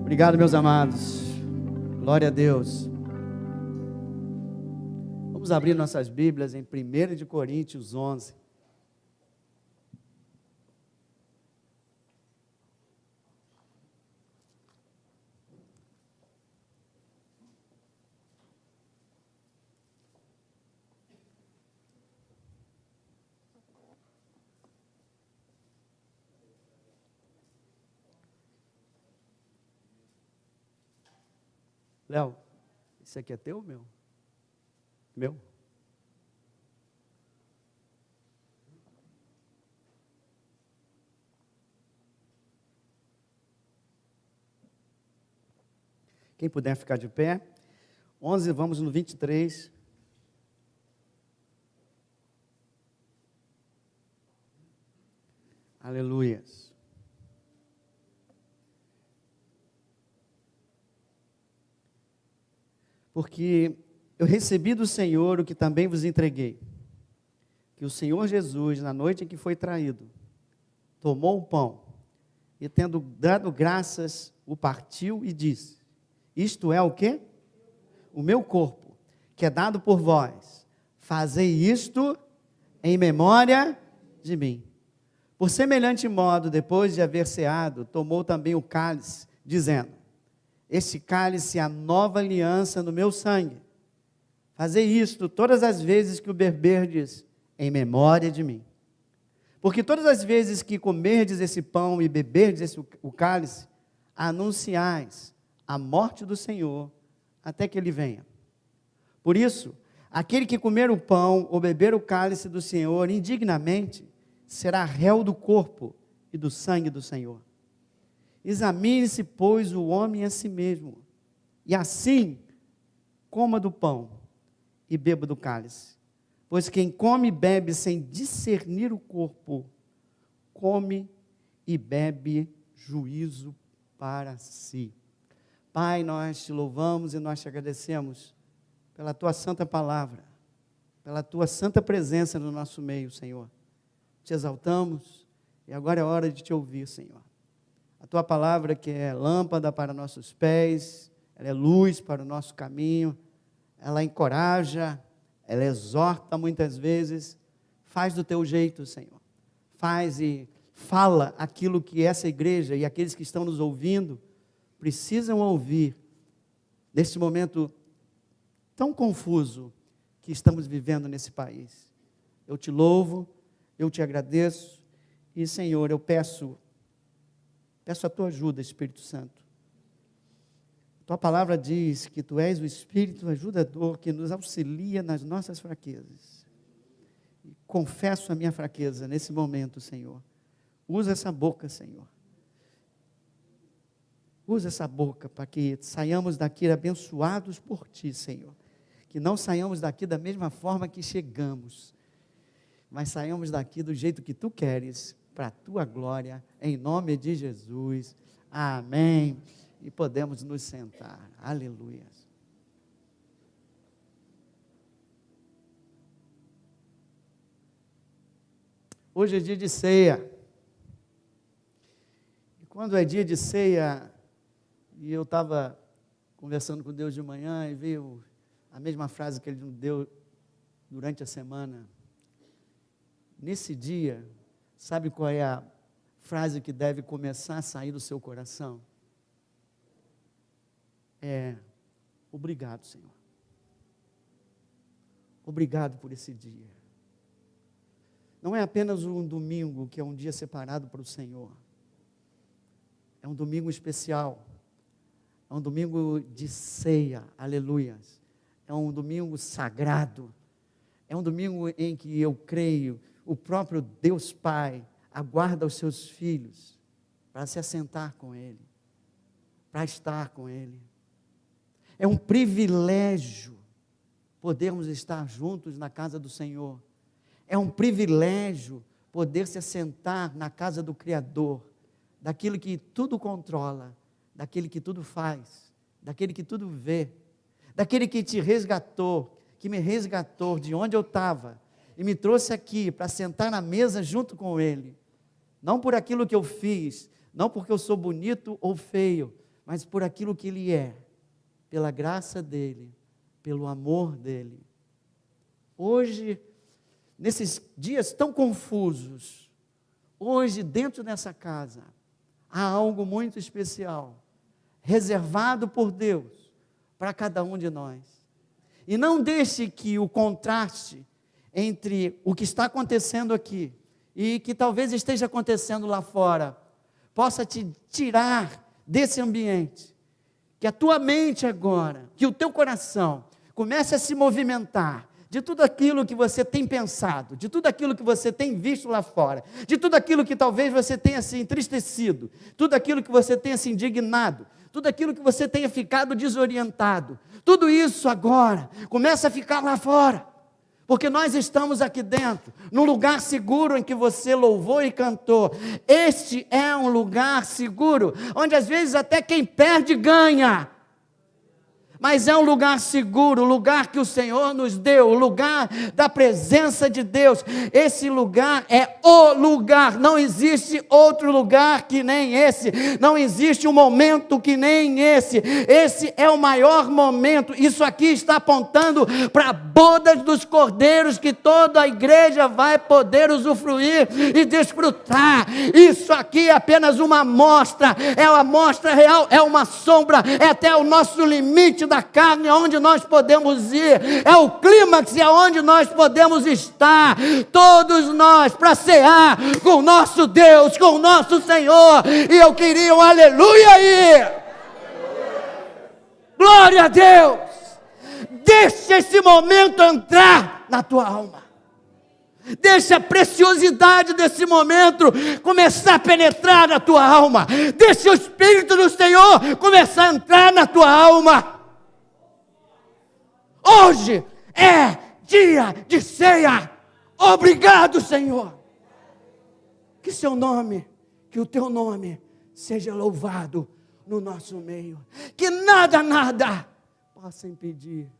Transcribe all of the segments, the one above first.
Obrigado, meus amados. Glória a Deus. Vamos abrir nossas Bíblias em 1 de Coríntios 11. Léo, isso aqui é teu ou meu? Meu? Quem puder ficar de pé. 11, vamos no 23. Aleluias. Porque eu recebi do Senhor o que também vos entreguei, que o Senhor Jesus, na noite em que foi traído, tomou o pão, e tendo dado graças, o partiu e disse: isto é o quê? O meu corpo, que é dado por vós, fazei isto em memória de mim. Por semelhante modo, depois de haver ceado, tomou também o cálice, dizendo: este cálice é a nova aliança no meu sangue. Fazei isto todas as vezes que o beberdes, em memória de mim. Porque todas as vezes que comerdes esse pão e beberdes o cálice, anunciais a morte do Senhor, até que Ele venha. Por isso, aquele que comer o pão ou beber o cálice do Senhor indignamente, será réu do corpo e do sangue do Senhor. Examine-se, pois, o homem a si mesmo, e assim coma do pão e beba do cálice. Pois quem come e bebe sem discernir o corpo, come e bebe juízo para si. Pai, nós te louvamos e nós te agradecemos pela tua santa palavra, pela tua santa presença no nosso meio, Senhor. Te exaltamos e agora é hora de te ouvir, Senhor. A tua palavra que é lâmpada para nossos pés, ela é luz para o nosso caminho, ela encoraja, ela exorta muitas vezes. Faz do teu jeito, Senhor. Faz e fala aquilo que essa igreja e aqueles que estão nos ouvindo precisam ouvir neste momento tão confuso que estamos vivendo nesse país. Eu te louvo, eu te agradeço e, Senhor, eu peço a tua ajuda, Espírito Santo. Tua palavra diz que tu és o Espírito ajudador que nos auxilia nas nossas fraquezas. E confesso a minha fraqueza nesse momento, Senhor. Usa essa boca, Senhor. Usa essa boca para que saiamos daqui abençoados por ti, Senhor. Que não saiamos daqui da mesma forma que chegamos, mas saiamos daqui do jeito que tu queres, para a tua glória, em nome de Jesus, amém, e podemos nos sentar, aleluia. Hoje é dia de ceia, e quando é dia de ceia, e eu estava conversando com Deus de manhã, e veio a mesma frase que Ele nos deu durante a semana, nesse dia, sabe qual é a frase que deve começar a sair do seu coração? É: obrigado, Senhor. Obrigado por esse dia. Não é apenas um domingo que é um dia separado para o Senhor. É um domingo especial. É um domingo de ceia, aleluias. É um domingo sagrado. É um domingo em que eu creio o próprio Deus Pai aguarda os seus filhos para se assentar com Ele, para estar com Ele. É um privilégio podermos estar juntos na casa do Senhor. É um privilégio poder se assentar na casa do Criador, daquele que tudo controla, daquele que tudo faz, daquele que tudo vê, daquele que te resgatou, que me resgatou de onde eu estava, e me trouxe aqui para sentar na mesa junto com Ele, não por aquilo que eu fiz, não porque eu sou bonito ou feio, mas por aquilo que Ele é, pela graça dEle, pelo amor dEle. Hoje, nesses dias tão confusos, hoje dentro dessa casa, há algo muito especial, reservado por Deus, para cada um de nós. E não deixe que o contraste entre o que está acontecendo aqui, e que talvez esteja acontecendo lá fora, possa te tirar desse ambiente, que a tua mente agora, que o teu coração, comece a se movimentar, de tudo aquilo que você tem pensado, de tudo aquilo que você tem visto lá fora, de tudo aquilo que talvez você tenha se entristecido, tudo aquilo que você tenha se indignado, tudo aquilo que você tenha ficado desorientado, tudo isso agora, começa a ficar lá fora, porque nós estamos aqui dentro, num lugar seguro em que você louvou e cantou. Este é um lugar seguro, onde às vezes até quem perde ganha, mas é um lugar seguro, o lugar que o Senhor nos deu, o lugar da presença de Deus. Esse lugar é o lugar, não existe outro lugar que nem esse, não existe um momento que nem esse é o maior momento. Isso aqui está apontando para a boda dos cordeiros, que toda a igreja vai poder usufruir e desfrutar. Isso aqui é apenas uma amostra, é uma amostra real, é uma sombra, é até o nosso limite da carne, aonde nós podemos ir, é o clímax, é onde nós podemos estar, todos nós, para cear com o nosso Deus, com o nosso Senhor. E eu queria um aleluia aí, glória a Deus. Deixa esse momento entrar na tua alma, deixa a preciosidade desse momento começar a penetrar na tua alma, deixa o Espírito do Senhor começar a entrar na tua alma. Hoje é dia de ceia. Obrigado, Senhor. Que seu nome, que o teu nome seja louvado no nosso meio. Que nada possa impedir,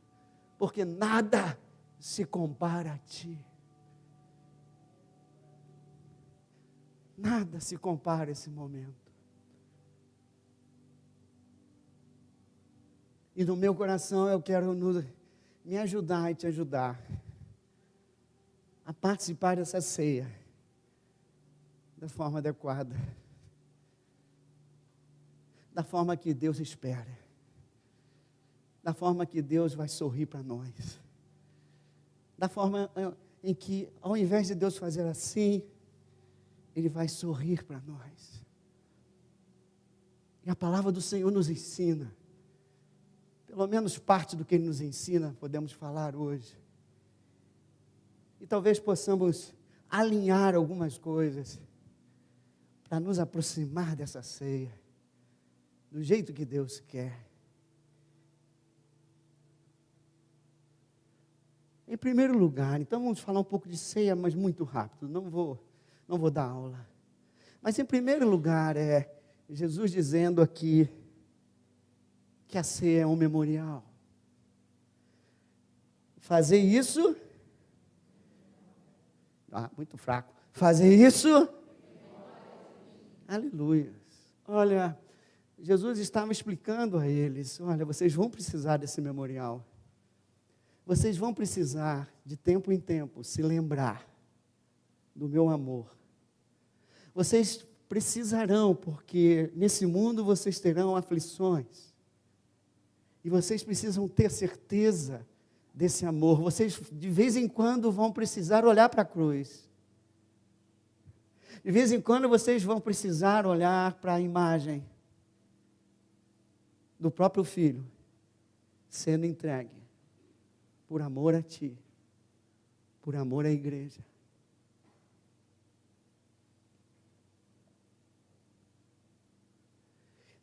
porque nada se compara a ti. Nada se compara a esse momento. E no meu coração eu quero me ajudar e te ajudar a participar dessa ceia da forma adequada, da forma que Deus espera, da forma que Deus vai sorrir para nós, da forma em que, ao invés de Deus fazer assim, Ele vai sorrir para nós. E a palavra do Senhor nos ensina, pelo menos parte do que Ele nos ensina, podemos falar hoje. E talvez possamos alinhar algumas coisas para nos aproximar dessa ceia, do jeito que Deus quer. Em primeiro lugar, então vamos falar um pouco de ceia, mas muito rápido, não vou dar aula. Mas em primeiro lugar é Jesus dizendo aqui que a ceia é um memorial. Fazer isso, muito fraco. Fazer isso, aleluia. Olha, Jesus estava explicando a eles, olha, vocês vão precisar desse memorial. Vocês vão precisar, de tempo em tempo, se lembrar do meu amor. Vocês precisarão, porque nesse mundo vocês terão aflições. E vocês precisam ter certeza desse amor. Vocês, de vez em quando, vão precisar olhar para a cruz. De vez em quando, vocês vão precisar olhar para a imagem do próprio Filho sendo entregue por amor a ti, por amor à igreja.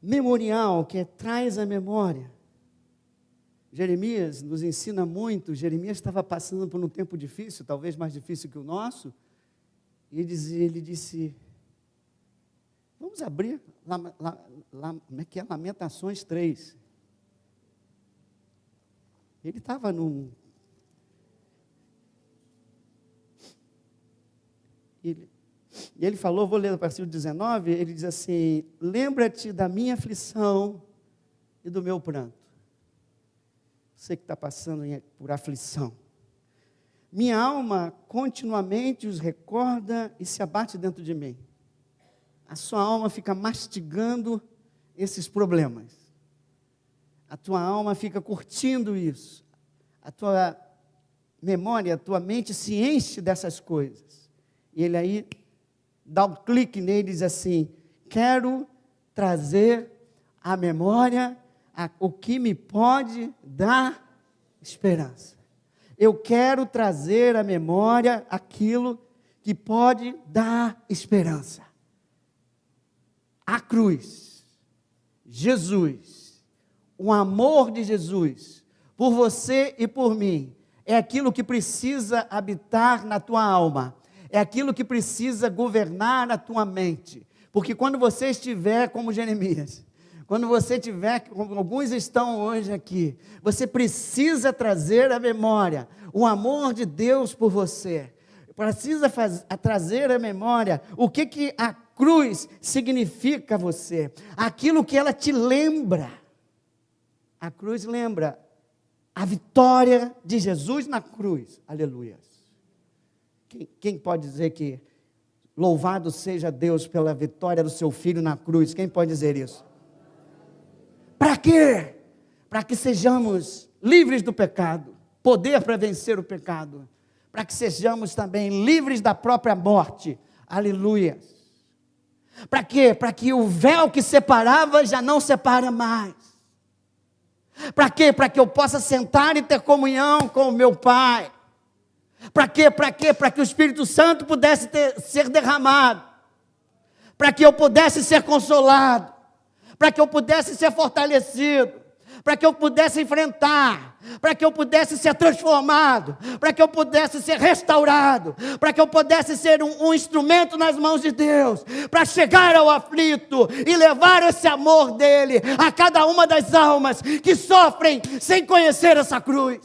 Memorial, que traz a memória. Jeremias nos ensina muito. Jeremias estava passando por um tempo difícil, talvez mais difícil que o nosso, e ele disse, vamos abrir, como é que é? Lamentações 3. Ele estava num... E ele falou, vou ler o versículo 19, ele diz assim, lembra-te da minha aflição e do meu pranto. Você que está passando por aflição. Minha alma continuamente os recorda e se abate dentro de mim. A sua alma fica mastigando esses problemas. A tua alma fica curtindo isso. A tua memória, a tua mente se enche dessas coisas. E ele aí dá um clique nele e diz assim: quero trazer à memória o que me pode dar esperança. Eu quero trazer à memória aquilo que pode dar esperança. A cruz, Jesus, o amor de Jesus por você e por mim, é aquilo que precisa habitar na tua alma, é aquilo que precisa governar a tua mente, porque quando você estiver como Jeremias, quando você tiver, como alguns estão hoje aqui, você precisa trazer à memória o amor de Deus por você, precisa trazer à memória o que a cruz significa a você, aquilo que ela te lembra. A cruz lembra a vitória de Jesus na cruz, aleluia. Quem pode dizer que louvado seja Deus pela vitória do seu Filho na cruz? Quem pode dizer isso? Para quê? Para que sejamos livres do pecado, poder para vencer o pecado, para que sejamos também livres da própria morte, aleluia. Para quê? Para que o véu que separava já não separa mais. Para quê? Para que eu possa sentar e ter comunhão com o meu Pai. Para quê? Para quê? Para que o Espírito Santo pudesse ser derramado. Para que eu pudesse ser consolado. Para que eu pudesse ser fortalecido. Para que eu pudesse enfrentar. Para que eu pudesse ser transformado. Para que eu pudesse ser restaurado. Para que eu pudesse ser um instrumento nas mãos de Deus. Para chegar ao aflito e levar esse amor dele a cada uma das almas que sofrem sem conhecer essa cruz.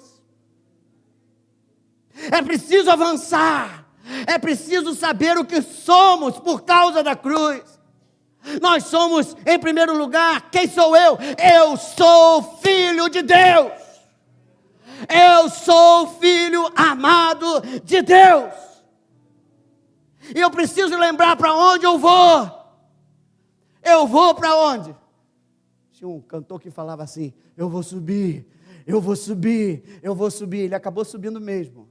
É preciso avançar. É preciso saber o que somos por causa da cruz. Nós somos, em primeiro lugar, quem sou eu? Eu sou filho de Deus. Eu sou filho amado de Deus. E eu preciso lembrar para onde eu vou. Eu vou para onde? Tinha um cantor que falava assim: eu vou subir, eu vou subir, eu vou subir. Ele acabou subindo mesmo.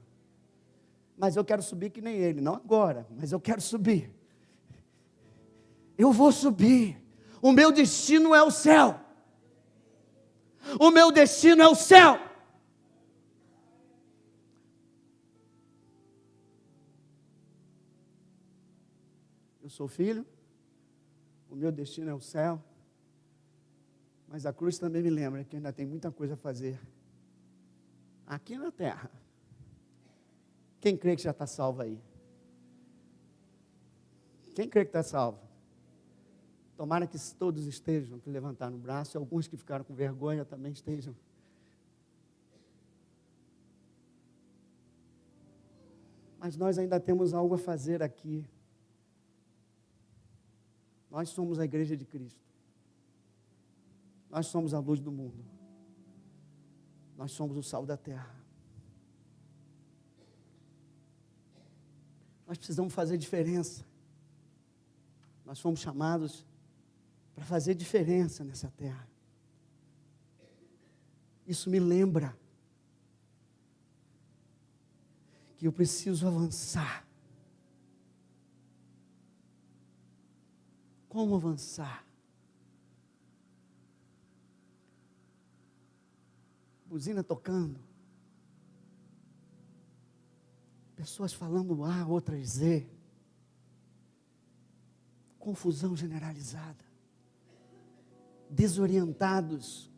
Mas eu quero subir que nem ele, não agora, mas eu quero subir. Eu vou subir. O meu destino é o céu. O meu destino é o céu. Eu sou filho. O meu destino é o céu. Mas a cruz também me lembra que ainda tem muita coisa a fazer aqui na terra. Quem crê que já está salvo aí? Quem crê que está salvo? Tomara que todos estejam, que levantaram o braço, e alguns que ficaram com vergonha também estejam. Mas nós ainda temos algo a fazer aqui. Nós somos a igreja de Cristo. Nós somos a luz do mundo. Nós somos o sal da terra. Nós precisamos fazer diferença. Nós fomos chamados para fazer diferença nessa terra. Isso me lembra que eu preciso avançar. Como avançar? Buzina tocando. Pessoas falando A, outras Z. Confusão generalizada. Desorientados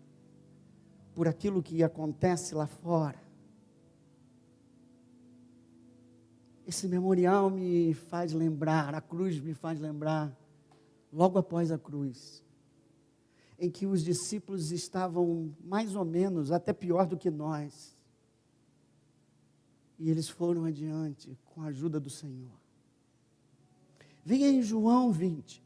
por aquilo que acontece lá fora. Esse memorial me faz lembrar, a cruz me faz lembrar, logo após a cruz, em que os discípulos estavam mais ou menos, até pior do que nós. E eles foram adiante com a ajuda do Senhor. Venha em João 20.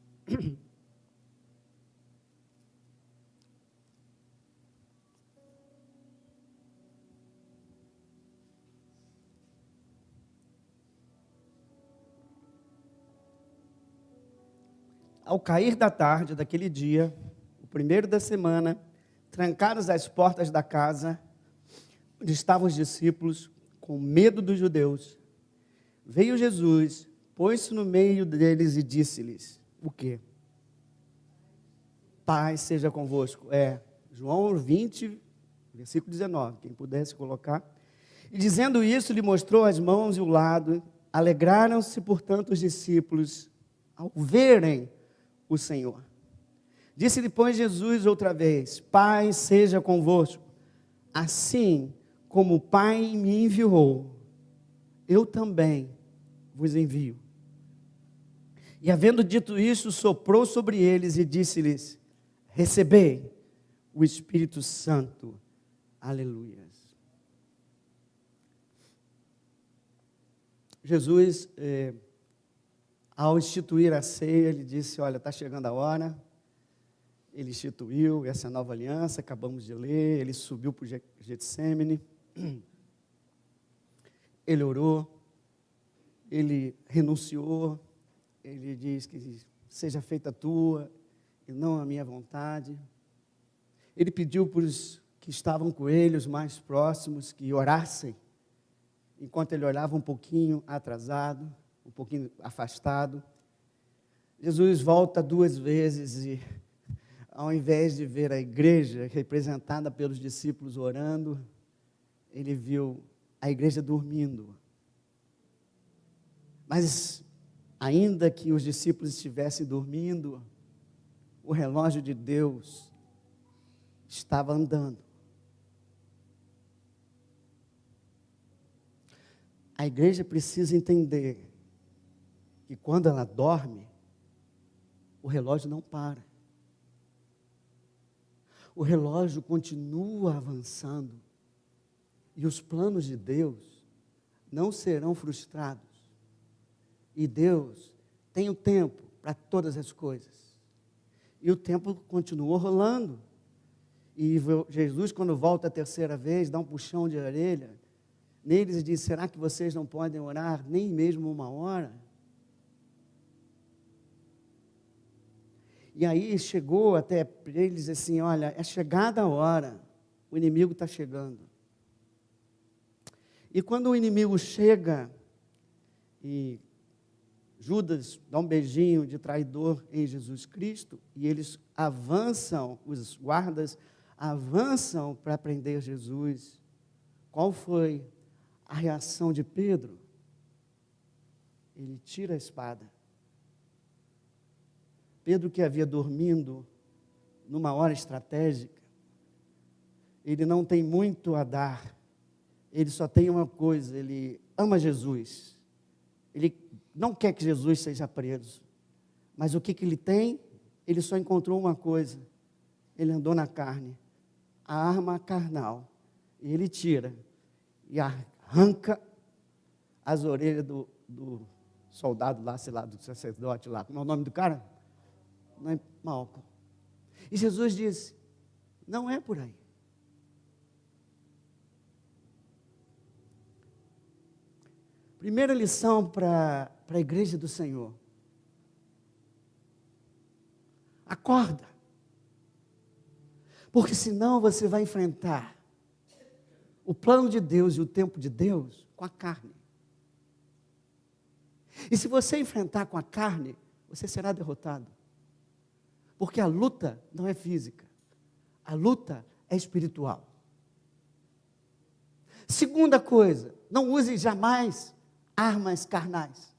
Ao cair da tarde daquele dia, o primeiro da semana, trancados as portas da casa, onde estavam os discípulos, com medo dos judeus, veio Jesus, pôs-se no meio deles e disse-lhes, o quê? Paz seja convosco. João 20, versículo 19, quem pudesse colocar. E dizendo isso, lhe mostrou as mãos e o lado. Alegraram-se, portanto, os discípulos ao verem o Senhor. Disse-lhe, pois, Jesus outra vez, paz seja convosco. Assim como o Pai me enviou, eu também vos envio. E havendo dito isso, soprou sobre eles e disse-lhes, recebei o Espírito Santo. Aleluia. Jesus, ao instituir a ceia, ele disse, olha, está chegando a hora. Ele instituiu essa nova aliança, acabamos de ler, ele subiu para o Getsêmani, ele orou, ele renunciou, ele diz que seja feita a tua e não a minha vontade. Ele pediu para os que estavam com ele, os mais próximos, que orassem, enquanto ele olhava um pouquinho atrasado, um pouquinho afastado. Jesus volta 2 vezes e, ao invés de ver a igreja representada pelos discípulos orando, ele viu a igreja dormindo. Mas, ainda que os discípulos estivessem dormindo, o relógio de Deus estava andando. A igreja precisa entender que quando ela dorme, o relógio não para. O relógio continua avançando. E os planos de Deus não serão frustrados. E Deus tem o tempo para todas as coisas. E o tempo continuou rolando. E Jesus, quando volta a 3ª vez, dá um puxão de orelha neles e diz, será que vocês não podem orar nem mesmo 1 hora? E aí chegou até eles assim, olha, é chegada a hora, o inimigo está chegando. E quando o inimigo chega, e Judas dá um beijinho de traidor em Jesus Cristo, e eles avançam, os guardas avançam para prender Jesus, qual foi a reação de Pedro? Ele tira a espada. Pedro, que havia dormindo numa hora estratégica, ele não tem muito a dar, ele só tem uma coisa, ele ama Jesus, ele não quer que Jesus seja preso, mas o que ele tem? Ele só encontrou uma coisa, ele andou na carne, a arma carnal, e ele tira, e arranca as orelhas do soldado lá, sei lá, do sacerdote lá, como é o nome do cara? Não é Malco. E Jesus disse, não é por aí. Primeira lição para a igreja do Senhor. Acorda. Porque senão você vai enfrentar o plano de Deus e o tempo de Deus com a carne. E se você enfrentar com a carne, você será derrotado. Porque a luta não é física, a luta é espiritual. Segunda coisa, não use jamais armas carnais.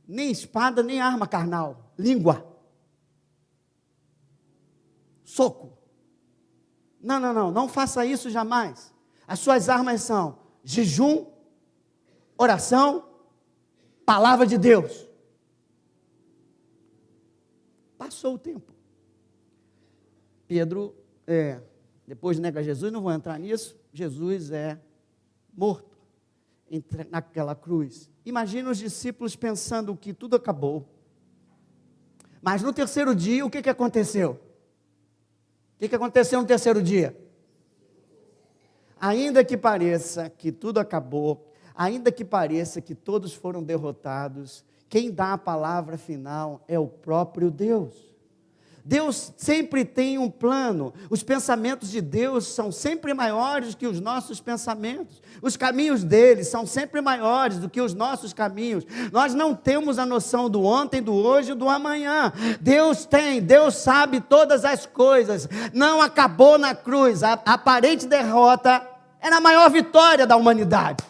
Nem espada, nem arma carnal. Língua. Soco. Não faça isso jamais. As suas armas são jejum, oração, palavra de Deus. Passou o tempo. Pedro, depois nega Jesus, não vou entrar nisso, Jesus é morto naquela cruz. Imagina os discípulos pensando que tudo acabou. Mas no 3º dia, o que aconteceu? O que aconteceu no 3º dia? Ainda que pareça que tudo acabou, ainda que pareça que todos foram derrotados, Quem dá a palavra final é o próprio Deus. Deus sempre tem um plano. Os pensamentos de Deus são sempre maiores do que os nossos pensamentos. Os caminhos dele são sempre maiores do que os nossos caminhos. Nós não temos a noção do ontem, do hoje e do amanhã. Deus tem, Deus sabe todas as coisas. Não acabou na cruz. A aparente derrota era a maior vitória da humanidade.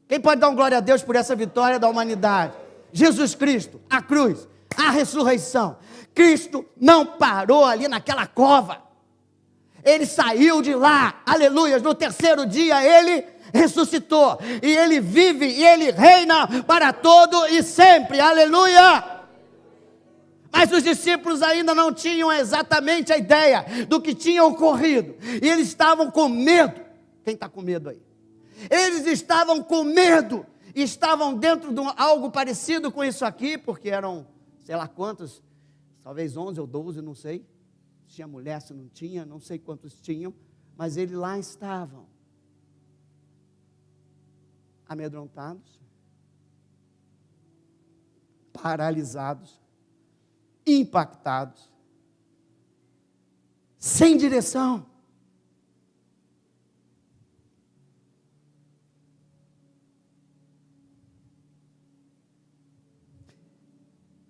Quem pode dar um glória a Deus por essa vitória da humanidade? Jesus Cristo, a cruz, a ressurreição. Cristo não parou ali naquela cova. Ele saiu de lá, aleluia. No terceiro dia ele ressuscitou. E ele vive e ele reina para todo e sempre, aleluia. Mas os discípulos ainda não tinham exatamente a ideia do que tinha ocorrido. E eles estavam com medo. Quem está com medo aí? Eles estavam com medo. E estavam dentro de algo parecido com isso aqui, porque eram, sei lá quantos, talvez 11 ou 12, não sei. Se tinha mulher, se não tinha, não sei quantos tinham. Mas eles lá estavam. Amedrontados. Paralisados. Impactados. Sem direção.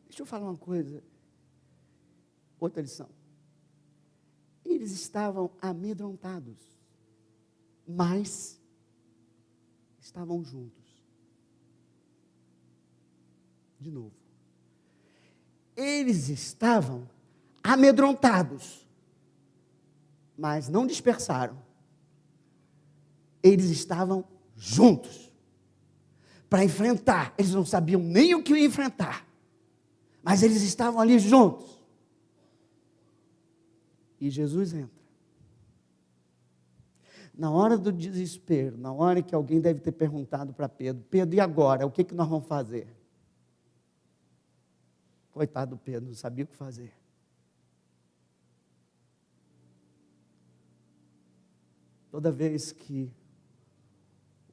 Deixa eu falar uma coisa. Outra lição. Eles estavam amedrontados, mas estavam juntos. De novo. Eles estavam amedrontados, mas não dispersaram. Eles estavam juntos para enfrentar. Eles não sabiam nem o que ia enfrentar, mas eles estavam ali juntos. E Jesus entra. Na hora do desespero, na hora que alguém deve ter perguntado para Pedro: Pedro, e agora? O que nós vamos fazer? Coitado do Pedro, não sabia o que fazer. Toda vez que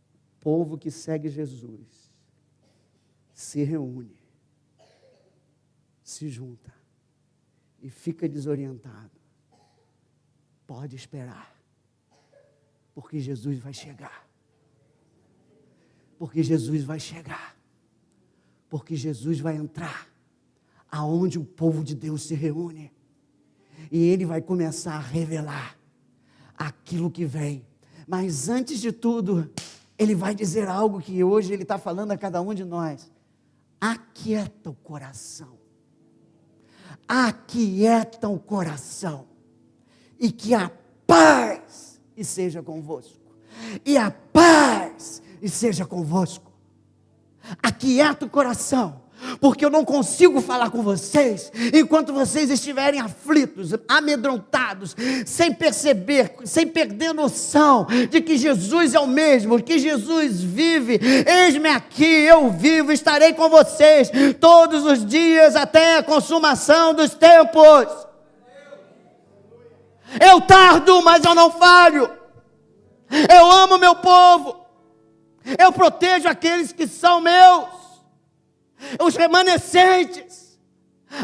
o povo que segue Jesus se reúne, se junta e fica desorientado, pode esperar, porque Jesus vai chegar. Porque Jesus vai chegar. Porque Jesus vai entrar aonde o povo de Deus se reúne. E Ele vai começar a revelar aquilo que vem. Mas antes de tudo, Ele vai dizer algo que hoje Ele está falando a cada um de nós. Aquieta o coração. Aquieta o coração. E que a paz seja convosco. E a paz seja convosco. Aquieta o coração. Porque eu não consigo falar com vocês enquanto vocês estiverem aflitos, amedrontados, sem perceber, sem perder noção de que Jesus é o mesmo, que Jesus vive. Eis-me aqui, eu vivo, estarei com vocês todos os dias até a consumação dos tempos. Eu tardo, mas eu não falho. Eu amo meu povo. Eu protejo aqueles que são meus. Os remanescentes,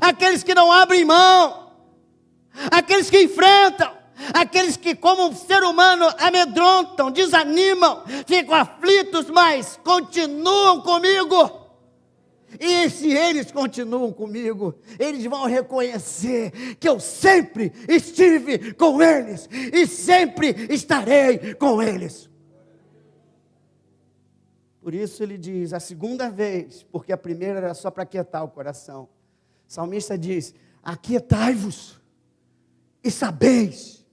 aqueles que não abrem mão, aqueles que enfrentam, aqueles que como ser humano amedrontam, desanimam, ficam aflitos, mas continuam comigo. E se eles continuam comigo, eles vão reconhecer que eu sempre estive com eles e sempre estarei com eles. Por isso ele diz, a segunda vez, porque a primeira era só para aquietar o coração. O salmista diz, aquietai-vos e sabeis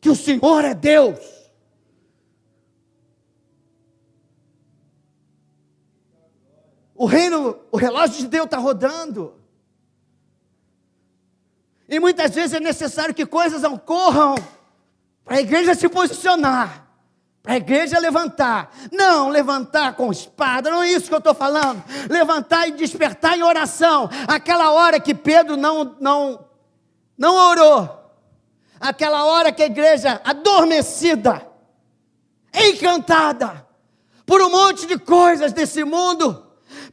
que o Senhor é Deus. O relógio de Deus está rodando. E muitas vezes é necessário que coisas ocorram para a igreja se posicionar. Para a igreja levantar, não levantar com espada, não é isso que eu estou falando, levantar e despertar em oração, aquela hora que Pedro não orou, aquela hora que a igreja adormecida, encantada, por um monte de coisas desse mundo,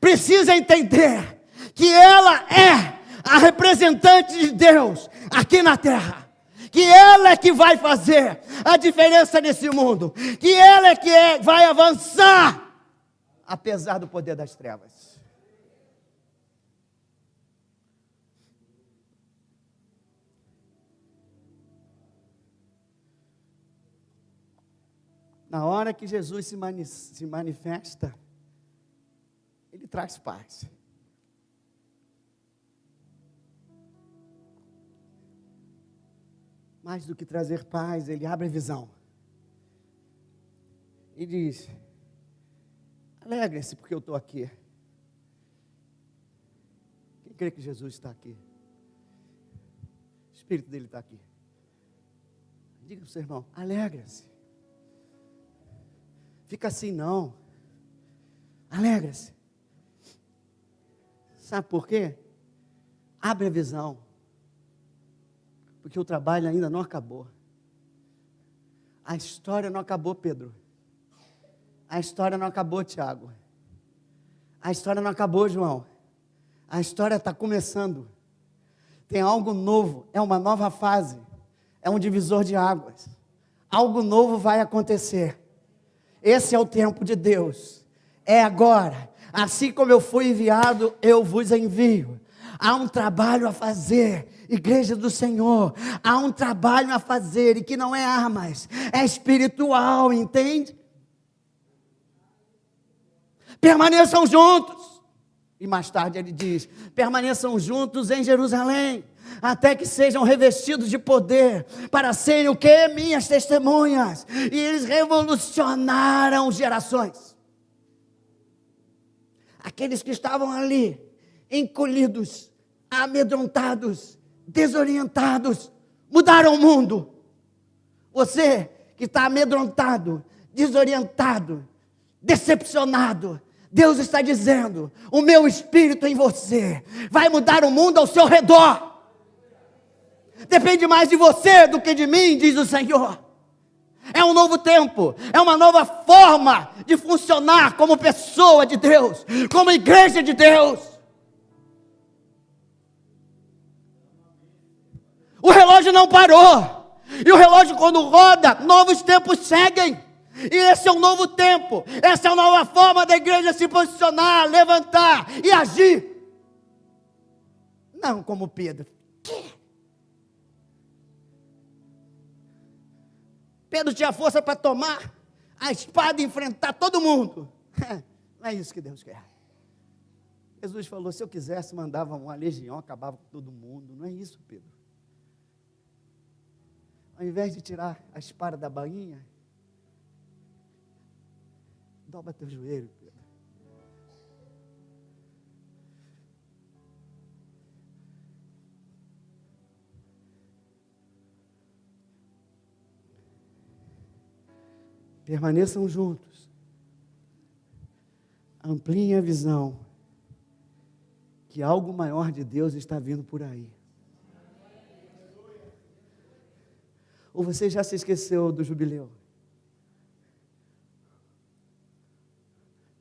precisa entender que ela é a representante de Deus aqui na terra. Que ela é que vai fazer a diferença nesse mundo. Que ela é que vai avançar, apesar do poder das trevas. Na hora que Jesus se manifesta, Ele traz paz. Mais do que trazer paz, Ele abre a visão. E diz: alegre-se porque eu estou aqui. Quem crê que Jesus está aqui? O Espírito dele está aqui. Diga para o seu irmão: alegre-se. Fica assim não. Alegra-se. Sabe por quê? Abre a visão. Porque o trabalho ainda não acabou. A história não acabou, Pedro. A história não acabou, Tiago. A história não acabou, João. A história está começando. Tem algo novo, é uma nova fase. É um divisor de águas. Algo novo vai acontecer. Esse é o tempo de Deus. É agora. Assim como eu fui enviado, eu vos envio. Há um trabalho a fazer, igreja do Senhor. Há um trabalho a fazer, e que não é armas, é espiritual, entende? Permaneçam juntos. E mais tarde ele diz: permaneçam juntos em Jerusalém, até que sejam revestidos de poder, para serem o quê? Minhas testemunhas. E eles revolucionaram gerações. Aqueles que estavam ali, encolhidos, amedrontados, desorientados, mudaram o mundo. Você que está amedrontado, desorientado, decepcionado, Deus está dizendo: o meu Espírito em você vai mudar o mundo ao seu redor. Depende mais de você do que de mim, diz o Senhor. É um novo tempo, é uma nova forma de funcionar como pessoa de Deus, como igreja de Deus. O relógio não parou, e o relógio quando roda, novos tempos seguem. E esse é um novo tempo, essa é uma nova forma da igreja se posicionar, levantar e agir. Não como Pedro. Pedro tinha força para tomar a espada e enfrentar todo mundo. Não é isso que Deus quer. Jesus falou: se eu quisesse, mandava uma legião, acabava com todo mundo. Não é isso, Pedro. Ao invés de tirar a espada da bainha, dobra teu joelho, Pedro. Permaneçam juntos. Ampliem a visão, que algo maior de Deus está vindo por aí. Ou você já se esqueceu do jubileu?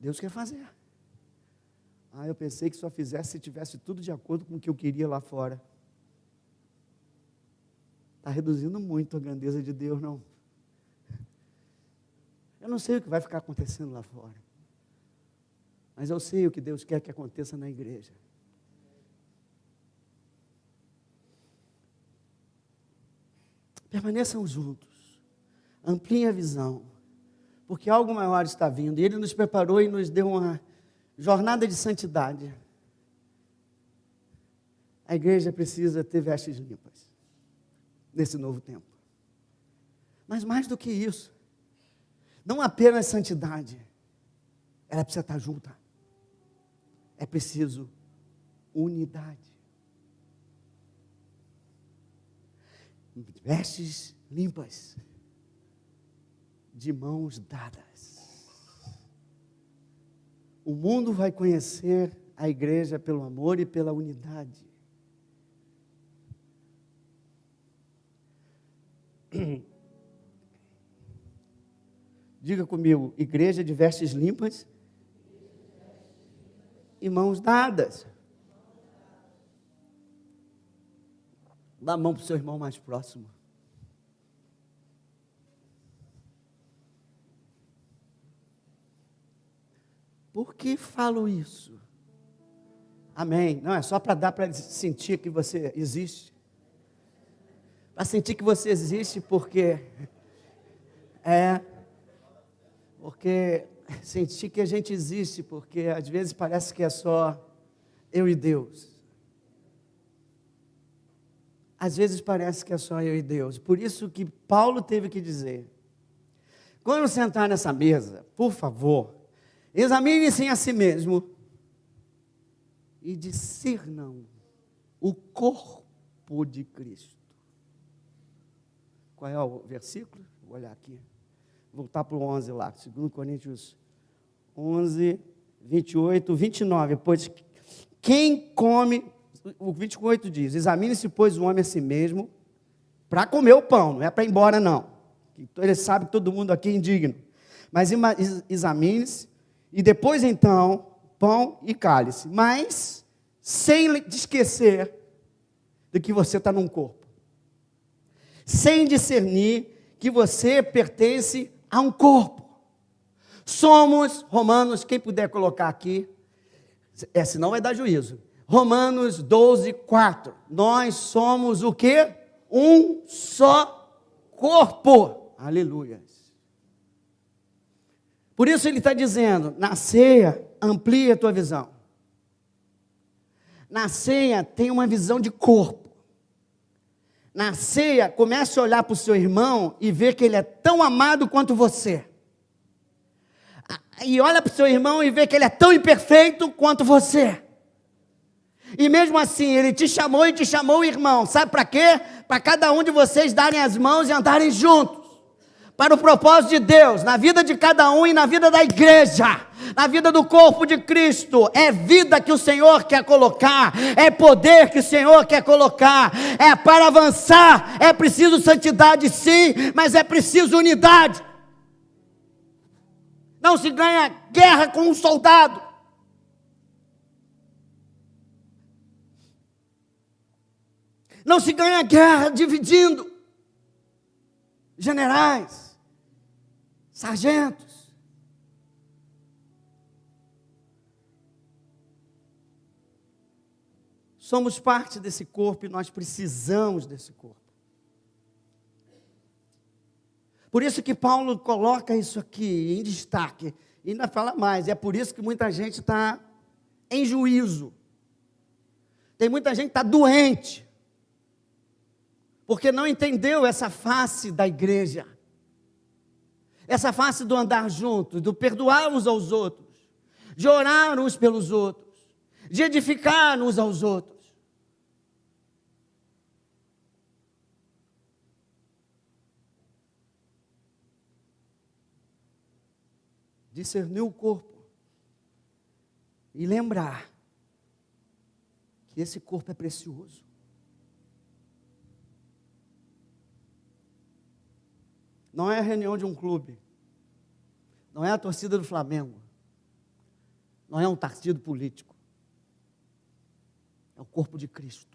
Deus quer fazer. Eu pensei que só fizesse se tivesse tudo de acordo com o que eu queria lá fora. Está reduzindo muito a grandeza de Deus, não. Eu não sei o que vai ficar acontecendo lá fora, mas eu sei o que Deus quer que aconteça na igreja. Permaneçam juntos, ampliem a visão, porque algo maior está vindo, e Ele nos preparou e nos deu uma jornada de santidade. A igreja precisa ter vestes limpas, nesse novo tempo. Mas mais do que isso, não apenas santidade, ela precisa estar junta. É preciso unidade. Vestes limpas, de mãos dadas. O mundo vai conhecer a igreja pelo amor e pela unidade. Diga comigo: igreja de vestes limpas e mãos dadas. Dá a mão para o seu irmão mais próximo. Por que falo isso? Amém. Não, é só para dar para sentir que você existe. Para sentir que você existe, porque sentir que a gente existe, porque às vezes parece que é só eu e Deus. Às vezes parece que é só eu e Deus. Por isso que Paulo teve que dizer: quando sentar nessa mesa, por favor, examine-se a si mesmo e discernam o corpo de Cristo. Qual é o versículo? Vou olhar aqui. Voltar para o 11 lá, 2 Coríntios 11, 28, 29. Pois quem come, o 28 diz: examine-se, pois, o homem a si mesmo, para comer o pão, não é para ir embora, não. Ele sabe que todo mundo aqui é indigno. Mas examine-se, e depois, então, pão e cálice. Mas, sem esquecer de que você está num corpo. Sem discernir que você pertence a um corpo. Somos, Romanos, quem puder colocar aqui, senão vai dar juízo. Romanos 12, 4. Nós somos o quê? Um só corpo. Aleluia. Por isso ele está dizendo, na ceia, amplia a tua visão. Na ceia, tem uma visão de corpo. Na ceia, comece a olhar para o seu irmão e ver que ele é tão amado quanto você. E olha para o seu irmão e vê que ele é tão imperfeito quanto você. E mesmo assim, ele te chamou e te chamou irmão. Sabe para quê? Para cada um de vocês darem as mãos e andarem juntos. Para o propósito de Deus, na vida de cada um e na vida da igreja, na vida do corpo de Cristo. É vida que o Senhor quer colocar, é poder que o Senhor quer colocar, é para avançar, é preciso santidade sim, mas é preciso unidade. Não se ganha guerra com um soldado. Não se ganha guerra dividindo generais, sargentos. Somos parte desse corpo e nós precisamos desse corpo. Por isso que Paulo coloca isso aqui em destaque. E ainda fala mais, é por isso que muita gente está em juízo. Tem muita gente que está doente. Porque não entendeu essa face da igreja. Essa face do andar junto, do perdoar uns aos outros, de orar uns pelos outros, de edificar uns aos outros. Discernir o corpo e lembrar que esse corpo é precioso. Não é a reunião de um clube, não é a torcida do Flamengo, não é um partido político, é o corpo de Cristo.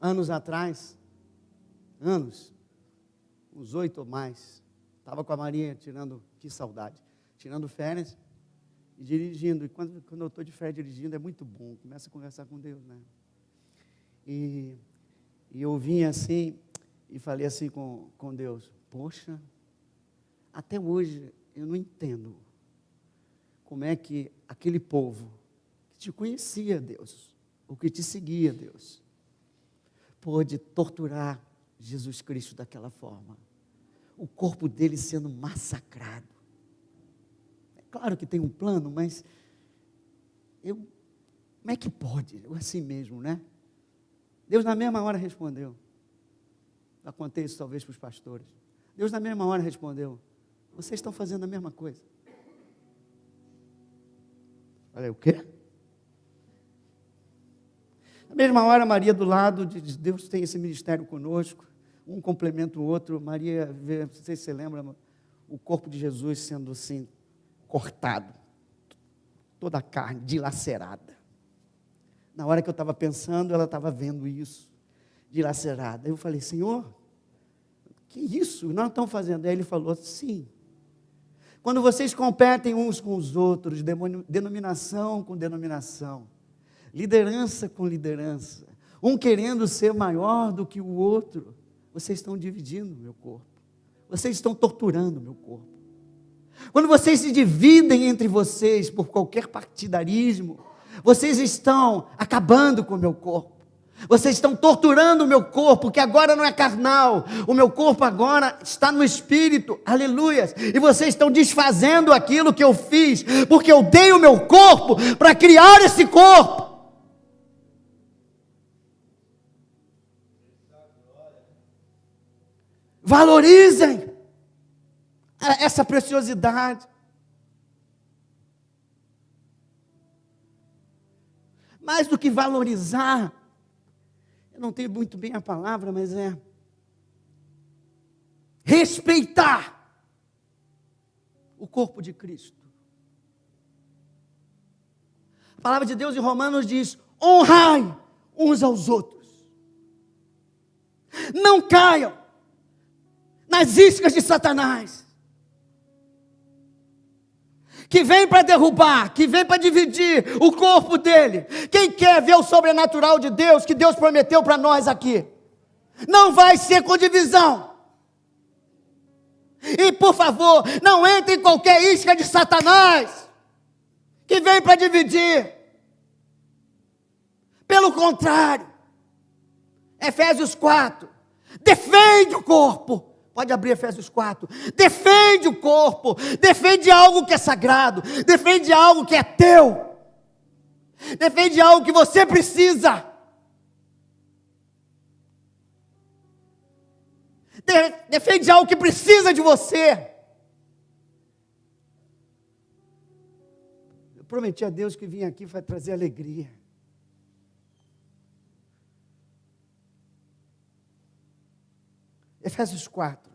Anos atrás, uns 8 ou mais, estava com a Marinha que saudade, tirando férias e dirigindo. E quando eu estou de férias dirigindo, é muito bom, começa a conversar com Deus, né? E eu vim assim, e falei assim com Deus: poxa, até hoje eu não entendo como é que aquele povo que te conhecia, Deus, ou que te seguia, Deus, pôde torturar Jesus Cristo daquela forma, o corpo dele sendo massacrado. É claro que tem um plano, mas como é que pode? Assim mesmo, né? Deus na mesma hora respondeu. Já contei isso talvez para os pastores. Deus na mesma hora respondeu: vocês estão fazendo a mesma coisa. Falei: o quê? Na mesma hora, Maria do lado diz: Deus tem esse ministério conosco. um complementa o outro. Maria vê, não sei se você lembra, o corpo de Jesus sendo assim, cortado, toda a carne dilacerada. Na hora que eu estava pensando, ela estava vendo isso, dilacerada. Eu falei, Senhor, que isso? Nós estamos fazendo. Aí ele falou, sim. Quando vocês competem uns com os outros, denominação com denominação, liderança com liderança, um querendo ser maior do que o outro, vocês estão dividindo o meu corpo. Vocês estão torturando o meu corpo. Quando vocês se dividem entre vocês por qualquer partidarismo, vocês estão acabando com o meu corpo. Vocês estão torturando o meu corpo, que agora não é carnal. O meu corpo agora está no espírito. Aleluias. E vocês estão desfazendo aquilo que eu fiz, porque eu dei o meu corpo para criar esse corpo. Valorizem essa preciosidade. Mais do que valorizar, eu não tenho muito bem a palavra, mas é respeitar o corpo de Cristo. A palavra de Deus em Romanos diz: honrai uns aos outros. Não caiam nas iscas de Satanás, que vem para derrubar, que vem para dividir o corpo dele. Quem quer ver o sobrenatural de Deus, que Deus prometeu para nós aqui, não vai ser com divisão. E por favor, não entre em qualquer isca de Satanás, que vem para dividir. Pelo contrário, Efésios 4, defende o corpo. Pode abrir Efésios 4. Defende o corpo. Defende algo que é sagrado. Defende algo que é teu. Defende algo que você precisa. Defende algo que precisa de você. Eu prometi a Deus que vim aqui para trazer alegria. Efésios 4.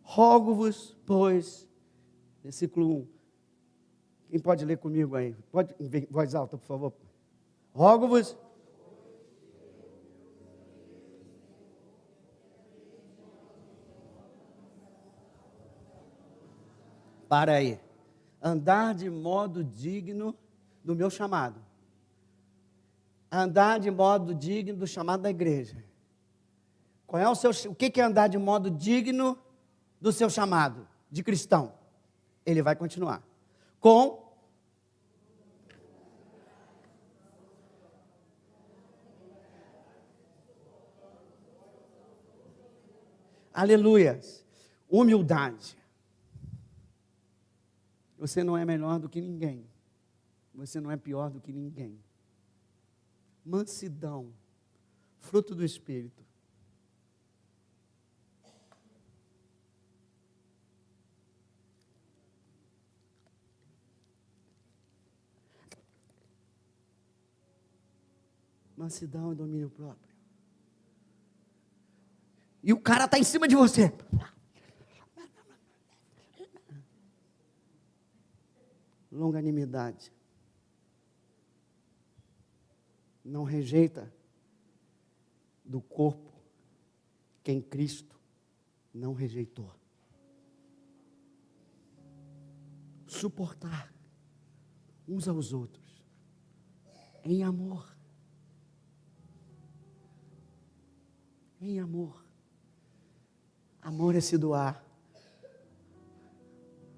Rogo-vos, pois, versículo 1. Quem pode ler comigo aí? Pode, em voz alta, por favor. Rogo-vos. Para aí. Andar de modo digno do meu chamado. Andar de modo digno do chamado da igreja. Qual é o que é andar de modo digno do seu chamado de cristão? Ele vai continuar. Aleluias. Humildade. Você não é melhor do que ninguém. Você não é pior do que ninguém. Mansidão. Fruto do Espírito. Mansidão e domínio próprio. E o cara está em cima de você. Longanimidade. Não rejeita do corpo quem Cristo não rejeitou. Suportar uns aos outros em amor. Em amor. Amor é se doar.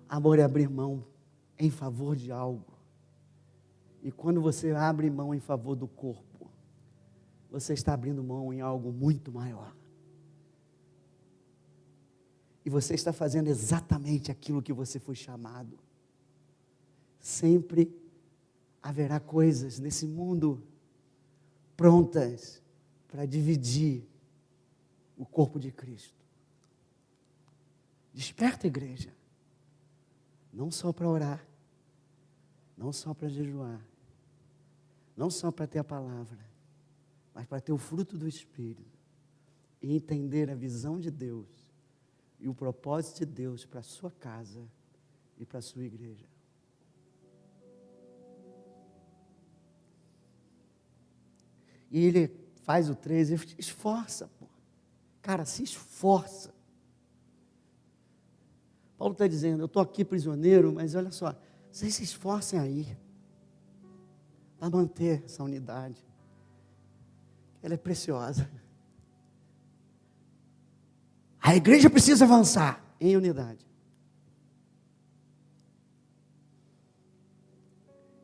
Amor é abrir mão em favor de algo. E quando você abre mão em favor do corpo, você está abrindo mão em algo muito maior. E você está fazendo exatamente aquilo que você foi chamado. Sempre haverá coisas nesse mundo prontas para dividir o corpo de Cristo. Desperta, igreja. Não só para orar, não só para jejuar, não só para ter a palavra, mas para ter o fruto do Espírito e entender a visão de Deus e o propósito de Deus para a sua casa e para a sua igreja. E ele faz o 3, ele esforça, pô. Cara, se esforça. Paulo está dizendo, eu estou aqui prisioneiro, mas olha só, vocês se esforcem aí para manter essa unidade. Ela é preciosa. A igreja precisa avançar em unidade.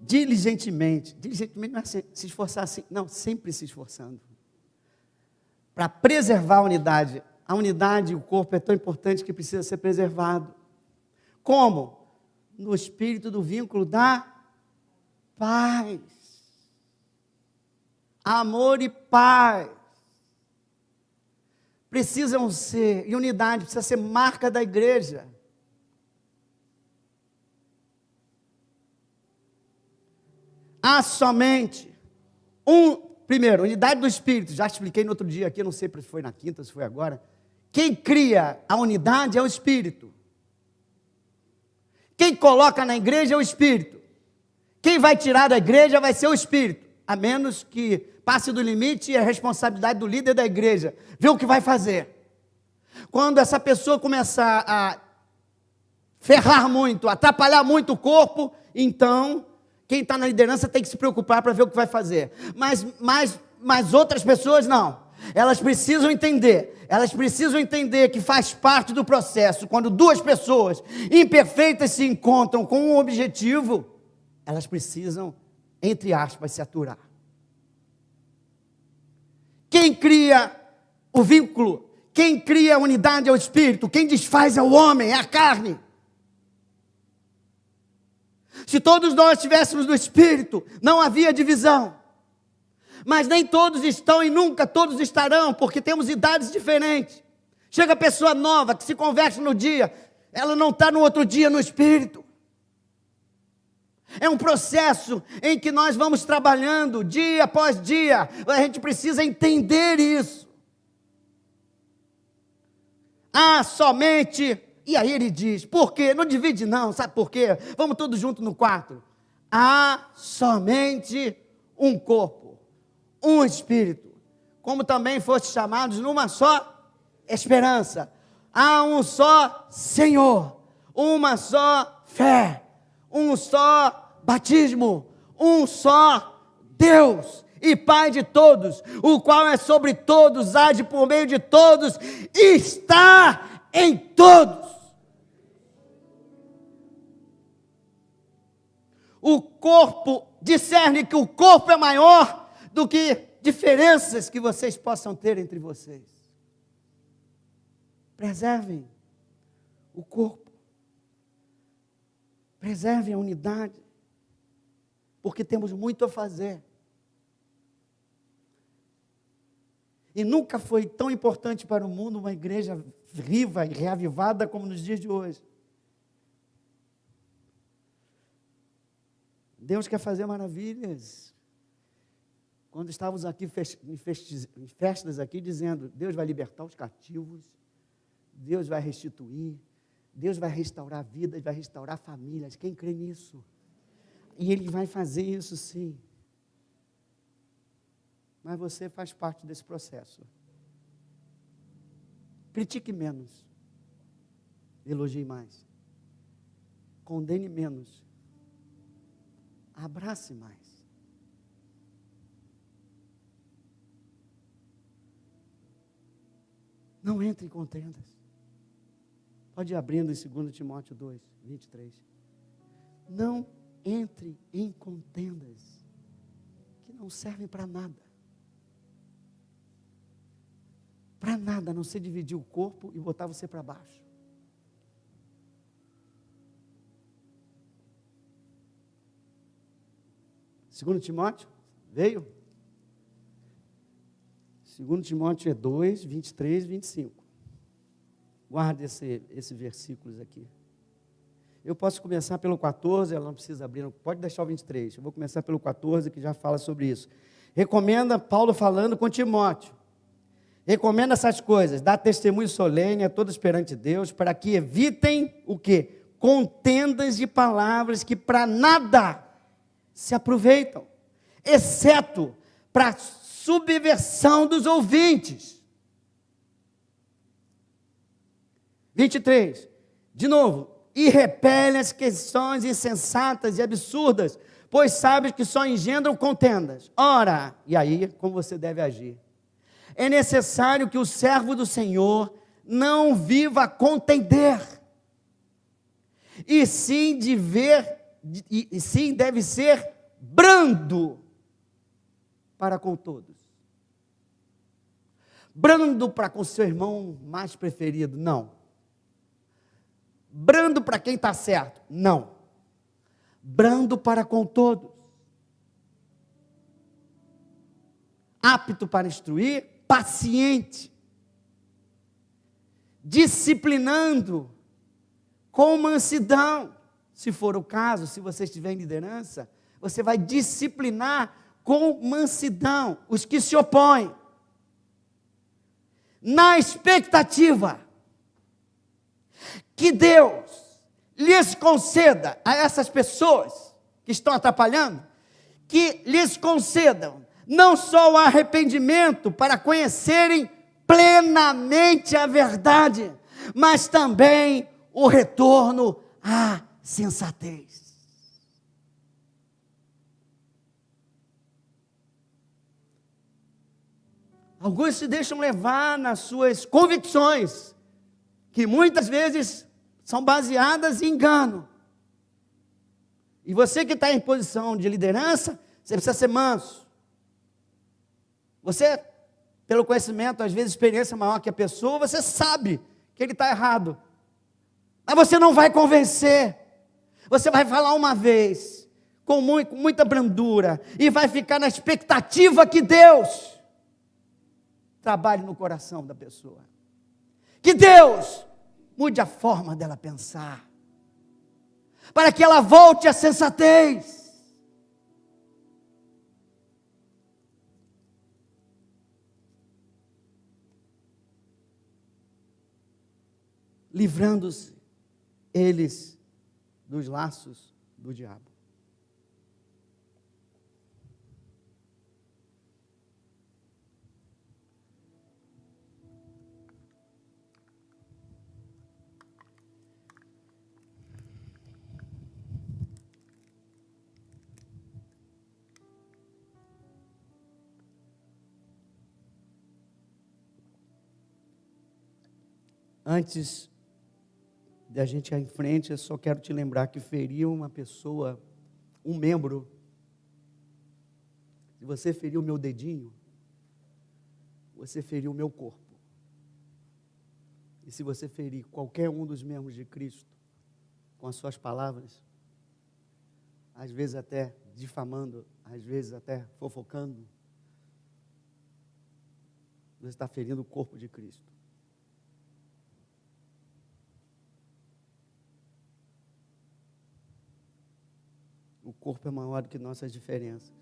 Diligentemente não é se esforçar assim, não, sempre se esforçando. Para preservar a unidade. A unidade, o corpo é tão importante que precisa ser preservado. Como? No espírito do vínculo da paz. Amor e paz. Precisam ser, e unidade precisa ser marca da igreja. Há somente primeiro, unidade do Espírito, já expliquei no outro dia aqui, não sei se foi na quinta, se foi agora. Quem cria a unidade é o Espírito. Quem coloca na igreja é o Espírito. Quem vai tirar da igreja vai ser o Espírito, a menos que passe do limite e a responsabilidade do líder da igreja, ver o que vai fazer. Quando essa pessoa começar a ferrar muito, atrapalhar muito o corpo, então quem está na liderança tem que se preocupar para ver o que vai fazer. Mas outras pessoas não. Elas precisam entender que faz parte do processo. Quando duas pessoas imperfeitas se encontram com um objetivo, elas precisam, entre aspas, se aturar. Quem cria o vínculo, quem cria a unidade é o Espírito, quem desfaz é o homem, é a carne. Se todos nós estivéssemos no Espírito, não havia divisão. Mas nem todos estão e nunca todos estarão, porque temos idades diferentes. Chega pessoa nova que se converte no dia, ela não está no outro dia no Espírito. É um processo em que nós vamos trabalhando dia após dia. A gente precisa entender isso. Somente... E aí ele diz, por quê? Não divide não, sabe por quê? Vamos todos juntos no quarto. Há somente um corpo, um Espírito, como também foste chamados numa só esperança. Há um só Senhor, uma só fé, um só batismo, um só Deus e Pai de todos, o qual é sobre todos, age por meio de todos, e está em todos. O corpo, discerne que o corpo é maior do que diferenças que vocês possam ter entre vocês. Preservem o corpo. Preservem a unidade. Porque temos muito a fazer. E nunca foi tão importante para o mundo uma igreja viva e reavivada como nos dias de hoje. Deus quer fazer maravilhas. Quando estávamos aqui em festas aqui, dizendo, Deus vai libertar os cativos, Deus vai restituir, Deus vai restaurar vidas, vai restaurar famílias. Quem crê nisso? E Ele vai fazer isso sim. Mas você faz parte desse processo. Critique menos. Elogie mais. Condene menos. Abrace mais. Não entre em contendas. Pode ir abrindo em 2 Timóteo 2, 23. Não entre em contendas que não servem para nada. Para nada, a não ser dividir o corpo e botar você para baixo. Segundo Timóteo, veio? 2 Timóteo é 2, 23, 25. Guarde esses versículos aqui. Eu posso começar pelo 14, ela não precisa abrir, não, pode deixar o 23. Eu vou começar pelo 14, que já fala sobre isso. Recomenda, Paulo falando com Timóteo. Recomenda essas coisas, dá testemunho solene a todos perante Deus, para que evitem o quê? Contendas de palavras que para nada se aproveitam, exceto para a subversão dos ouvintes. 23, de novo, e repelem as questões insensatas e absurdas, pois sabes que só engendram contendas. Ora, e aí, como você deve agir? É necessário que o servo do Senhor não viva a contender, e sim deve ser brando para com todos. Brando para com seu irmão mais preferido? Não. Brando para quem está certo? Não. Brando para com todos. Apto para instruir, paciente. Disciplinando com mansidão. Se for o caso, se você estiver em liderança, você vai disciplinar com mansidão os que se opõem. Na expectativa que Deus lhes conceda a essas pessoas que estão atrapalhando, que lhes concedam não só o arrependimento para conhecerem plenamente a verdade, mas também o retorno à sensatez. Alguns se deixam levar nas suas convicções, que muitas vezes são baseadas em engano. E você que está em posição de liderança, você precisa ser manso. Você, pelo conhecimento, às vezes experiência maior que a pessoa, você sabe que ele está errado. Mas você não vai convencer. Você vai falar uma vez, com muita brandura, e vai ficar na expectativa que Deus trabalhe no coração da pessoa. Que Deus mude a forma dela pensar, para que ela volte à sensatez. Livrando-se eles dos laços do diabo. Antes de a gente ir em frente, eu só quero te lembrar que ferir uma pessoa, um membro, se você ferir o meu dedinho, você feriu o meu corpo. E se você ferir qualquer um dos membros de Cristo, com as suas palavras, às vezes até difamando, às vezes até fofocando, você está ferindo o corpo de Cristo. O corpo é maior do que nossas diferenças.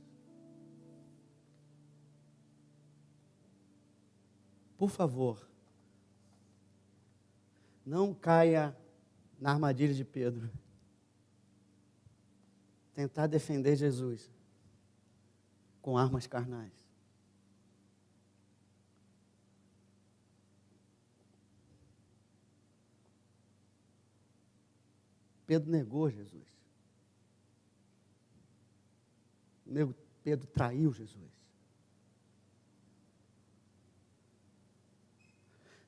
Por favor, não caia na armadilha de Pedro. Tentar defender Jesus com armas carnais. Pedro negou Jesus. Pedro traiu Jesus.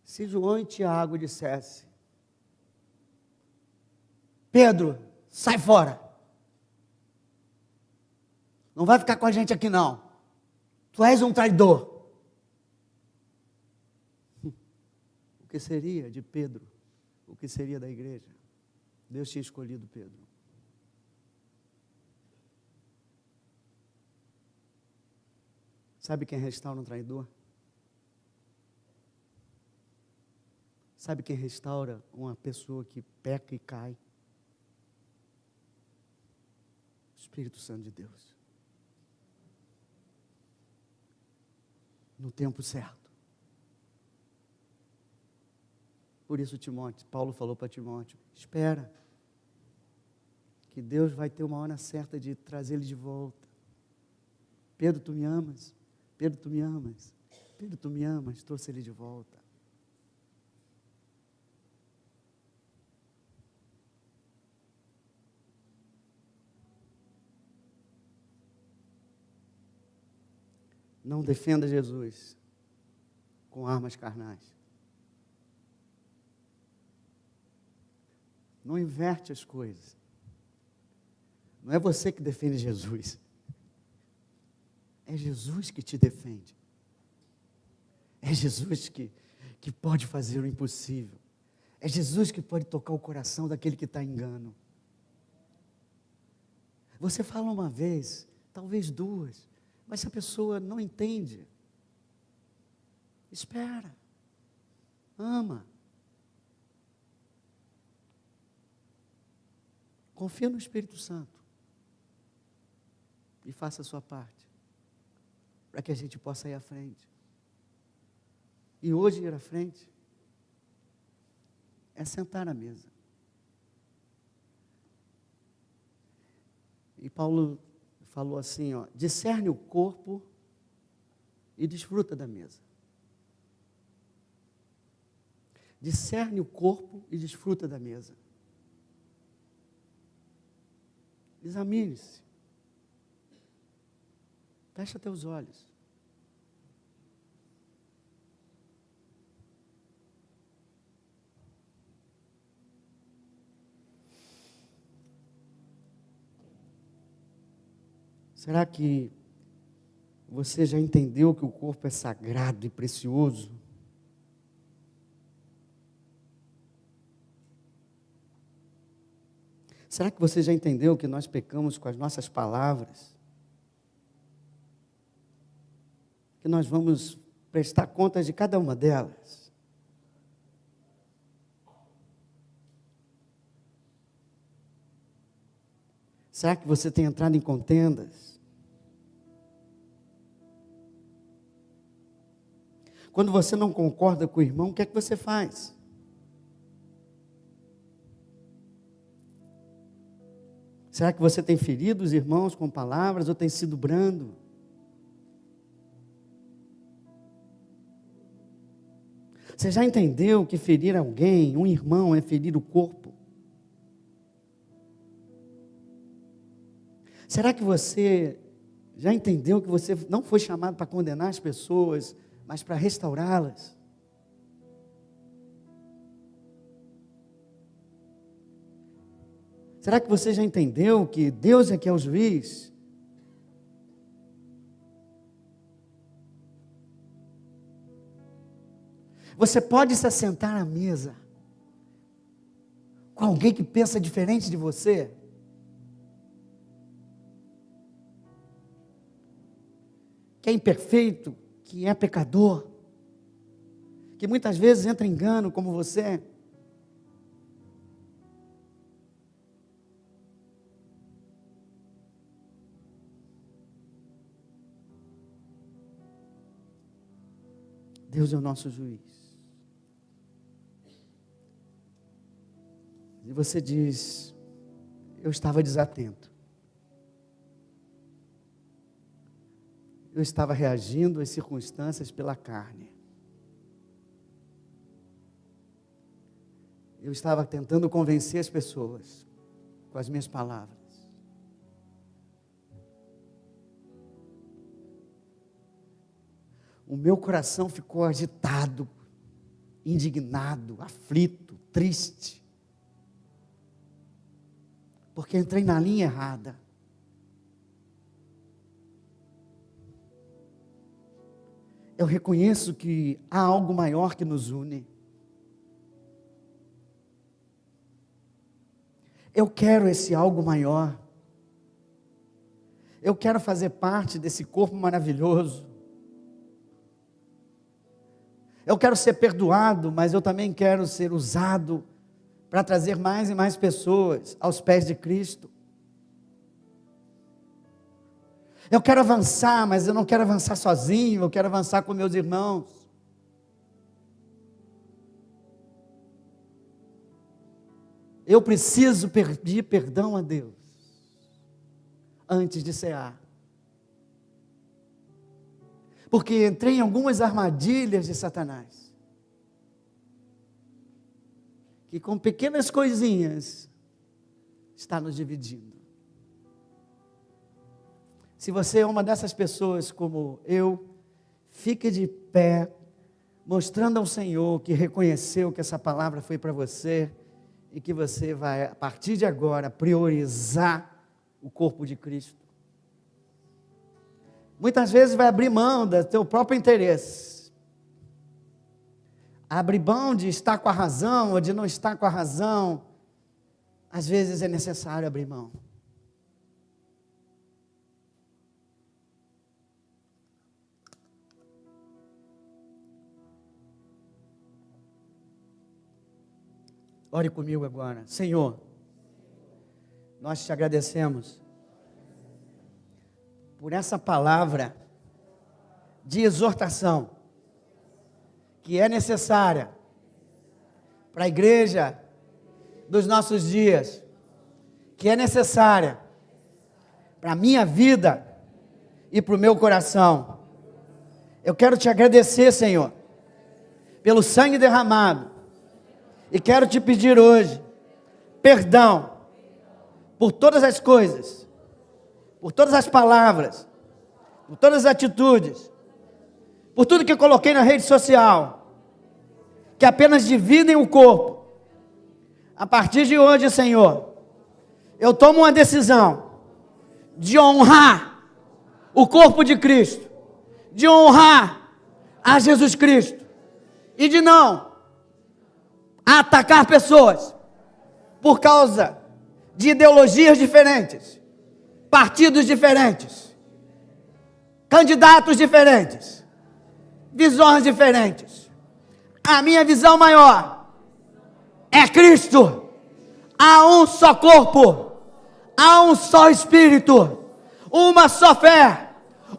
Se João e Tiago dissessem: Pedro, sai fora. Não vai ficar com a gente aqui não. Tu és um traidor. O que seria de Pedro? O que seria da igreja? Deus tinha escolhido Pedro. Sabe quem restaura um traidor? Sabe quem restaura uma pessoa que peca e cai? Espírito Santo de Deus. No tempo certo. Por isso, Paulo falou para Timóteo, espera, que Deus vai ter uma hora certa de trazer ele de volta. Pedro, tu me amas? Pedro, tu me amas? Pedro, tu me amas? Trouxe ele de volta. Não defenda Jesus com armas carnais. Não inverte as coisas. Não é você que defende Jesus. É Jesus que te defende. É Jesus que pode fazer o impossível. É Jesus que pode tocar o coração daquele que está em engano. Você fala uma vez, talvez duas, mas se a pessoa não entende, espera, ama. Confia no Espírito Santo e faça a sua parte, para que a gente possa ir à frente. E hoje ir à frente é sentar à mesa. E Paulo falou assim, ó, discerne o corpo e desfruta da mesa. Discerne o corpo e desfruta da mesa. Examine-se. Fecha teus olhos. Será que você já entendeu que o corpo é sagrado e precioso? Será que você já entendeu que nós pecamos com as nossas palavras? Que nós vamos prestar contas de cada uma delas? Será que você tem entrado em contendas? Quando você não concorda com o irmão, o que é que você faz? Será que você tem ferido os irmãos com palavras ou tem sido brando? Você já entendeu que ferir alguém, um irmão, é ferir o corpo? Será que você já entendeu que você não foi chamado para condenar as pessoas, mas para restaurá-las? Será que você já entendeu que Deus é que é o juiz? Você pode se assentar à mesa com alguém que pensa diferente de você? Que é imperfeito, que é pecador, que muitas vezes entra em engano como você. Deus é o nosso juiz. E você diz, eu estava desatento. Eu estava reagindo às circunstâncias pela carne. Eu estava tentando convencer as pessoas com as minhas palavras. O meu coração ficou agitado, indignado, aflito, triste. Porque entrei na linha errada. Eu reconheço que há algo maior que nos une. Eu quero esse algo maior. Eu quero fazer parte desse corpo maravilhoso. Eu quero ser perdoado, mas eu também quero ser usado para trazer mais e mais pessoas aos pés de Cristo. Eu quero avançar, mas eu não quero avançar sozinho, eu quero avançar com meus irmãos. Eu preciso pedir perdão a Deus antes de cear. Porque entrei em algumas armadilhas de Satanás. Que com pequenas coisinhas está nos dividindo. Se você é uma dessas pessoas como eu, fique de pé, mostrando ao Senhor que reconheceu que essa palavra foi para você e que você vai, a partir de agora, priorizar o corpo de Cristo. Muitas vezes vai abrir mão do teu próprio interesse. Abrir mão de estar com a razão ou de não estar com a razão. Às vezes é necessário abrir mão. Ore comigo agora. Senhor, nós te agradecemos por essa palavra de exortação que é necessária para a igreja dos nossos dias, que é necessária para a minha vida e para o meu coração. Eu quero te agradecer, Senhor, pelo sangue derramado. E quero te pedir hoje perdão por todas as coisas, por todas as palavras, por todas as atitudes, por tudo que eu coloquei na rede social, que apenas dividem o corpo. A partir de hoje, Senhor, eu tomo uma decisão de honrar o corpo de Cristo, de honrar a Jesus Cristo e de não atacar pessoas por causa de ideologias diferentes, partidos diferentes, candidatos diferentes, visões diferentes. A minha visão maior é Cristo. Há um só corpo, há um só Espírito, uma só fé,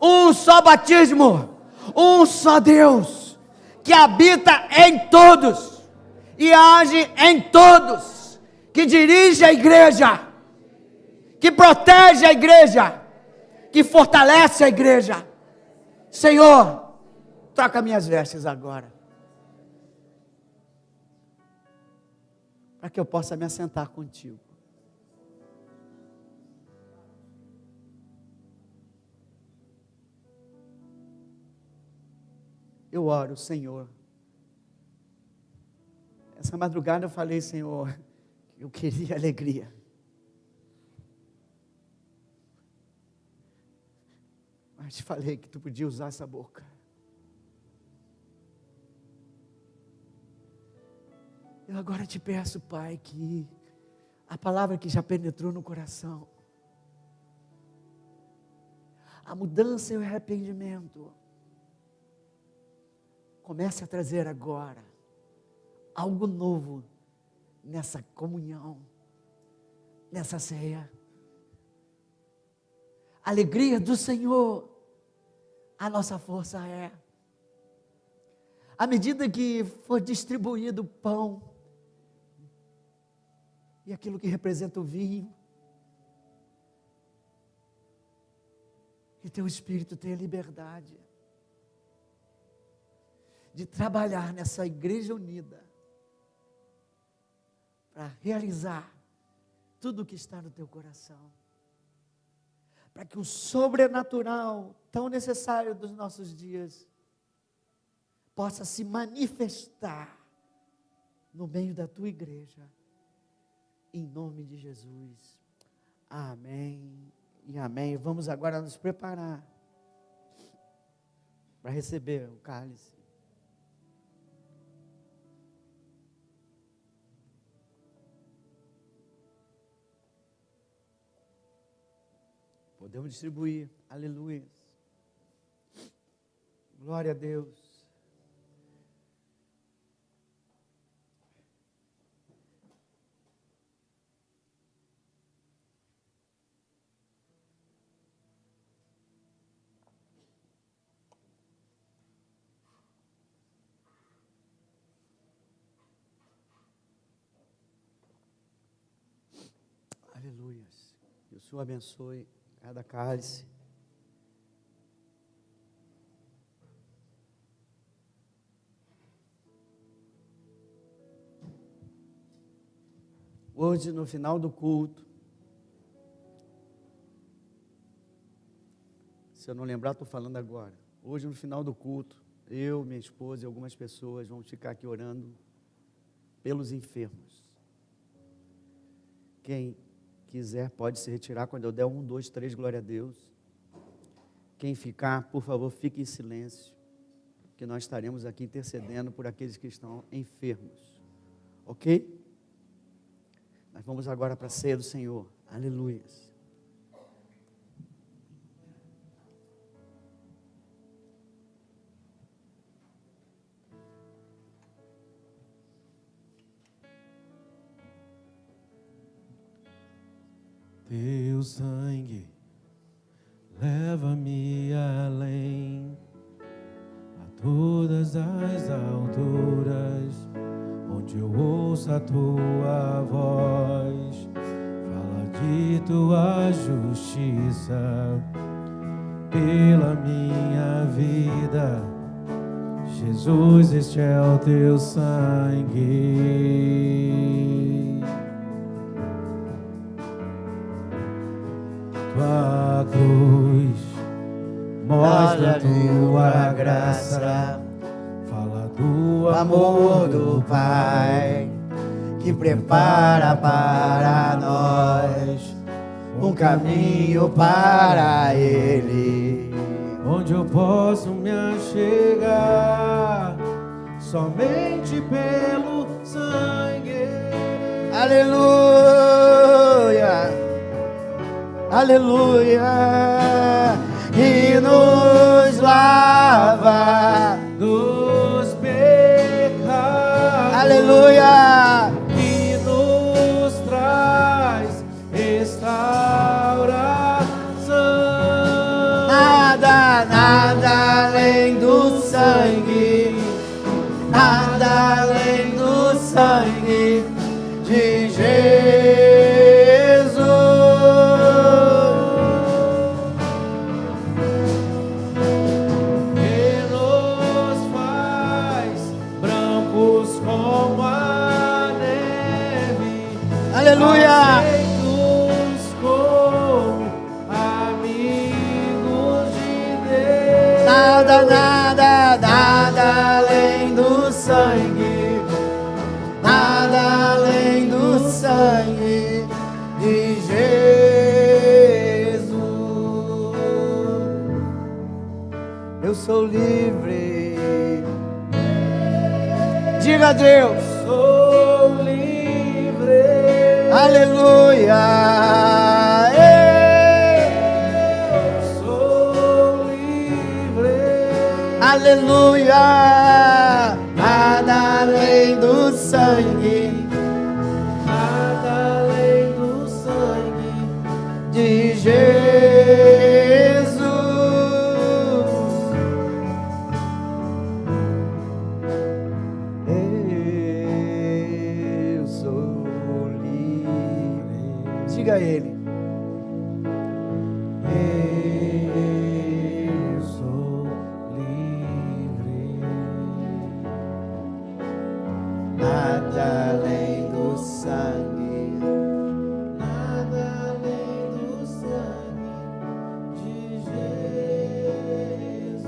um só batismo, um só Deus, que habita em todos e age em todos, que dirige a igreja, que protege a igreja, que fortalece a igreja. Senhor, troca minhas vestes agora, para que eu possa me assentar contigo. Eu oro, Senhor. Essa madrugada eu falei, Senhor, eu queria alegria. Mas te falei que tu podia usar essa boca. Eu agora te peço, Pai, que a palavra que já penetrou no coração, a mudança e o arrependimento, comece a trazer agora algo novo nessa comunhão, nessa ceia. A alegria do Senhor, a nossa força é. À medida que for distribuído o pão e aquilo que representa o vinho, que teu Espírito tenha liberdade de trabalhar nessa igreja unida para realizar tudo o que está no teu coração, para que o sobrenatural tão necessário dos nossos dias possa se manifestar no meio da tua igreja, em nome de Jesus. Amém e amém. Vamos agora nos preparar para receber o cálice. Podemos distribuir, aleluia. Glória a Deus. Que o Senhor abençoe cada cálice. Hoje, no final do culto, se eu não lembrar, estou falando agora. Hoje, no final do culto, eu, minha esposa e algumas pessoas vamos ficar aqui orando pelos enfermos. Quem quiser pode se retirar quando eu der 1, 2, 3, glória a Deus. Quem ficar, por favor, fique em silêncio, que nós estaremos aqui intercedendo por aqueles que estão enfermos. Ok? Nós vamos agora para a ceia do Senhor. Aleluia. Teu sangue leva-me além, a todas as alturas, onde eu ouço a tua voz, fala de tua justiça pela minha vida. Jesus, este é o teu sangue. Tua cruz mostra a tua graça, fala do Amor do Pai, que prepara para nós um caminho para Ele, onde eu posso me achegar somente pelo sangue. aleluia, aleluia, e nos lava, Dos pecados, aleluia, e nos traz restauração. nada, nada além do sangue, nada além do sangue de Jesus. Que nos faz brancos como a neve, Aleluia, aceitos como amigos de Deus. nada, nada, nada além do sangue, nada além do sangue de Jesus. Eu sou livre. Diga a Deus, Sou livre, aleluia. sou livre, Aleluia, nada além do sangue nada além do sangue de Jesus. Eu sou livre. Diga a Ele. Eu sou livre, Nada além do sangue, nada além do sangue de Jesus.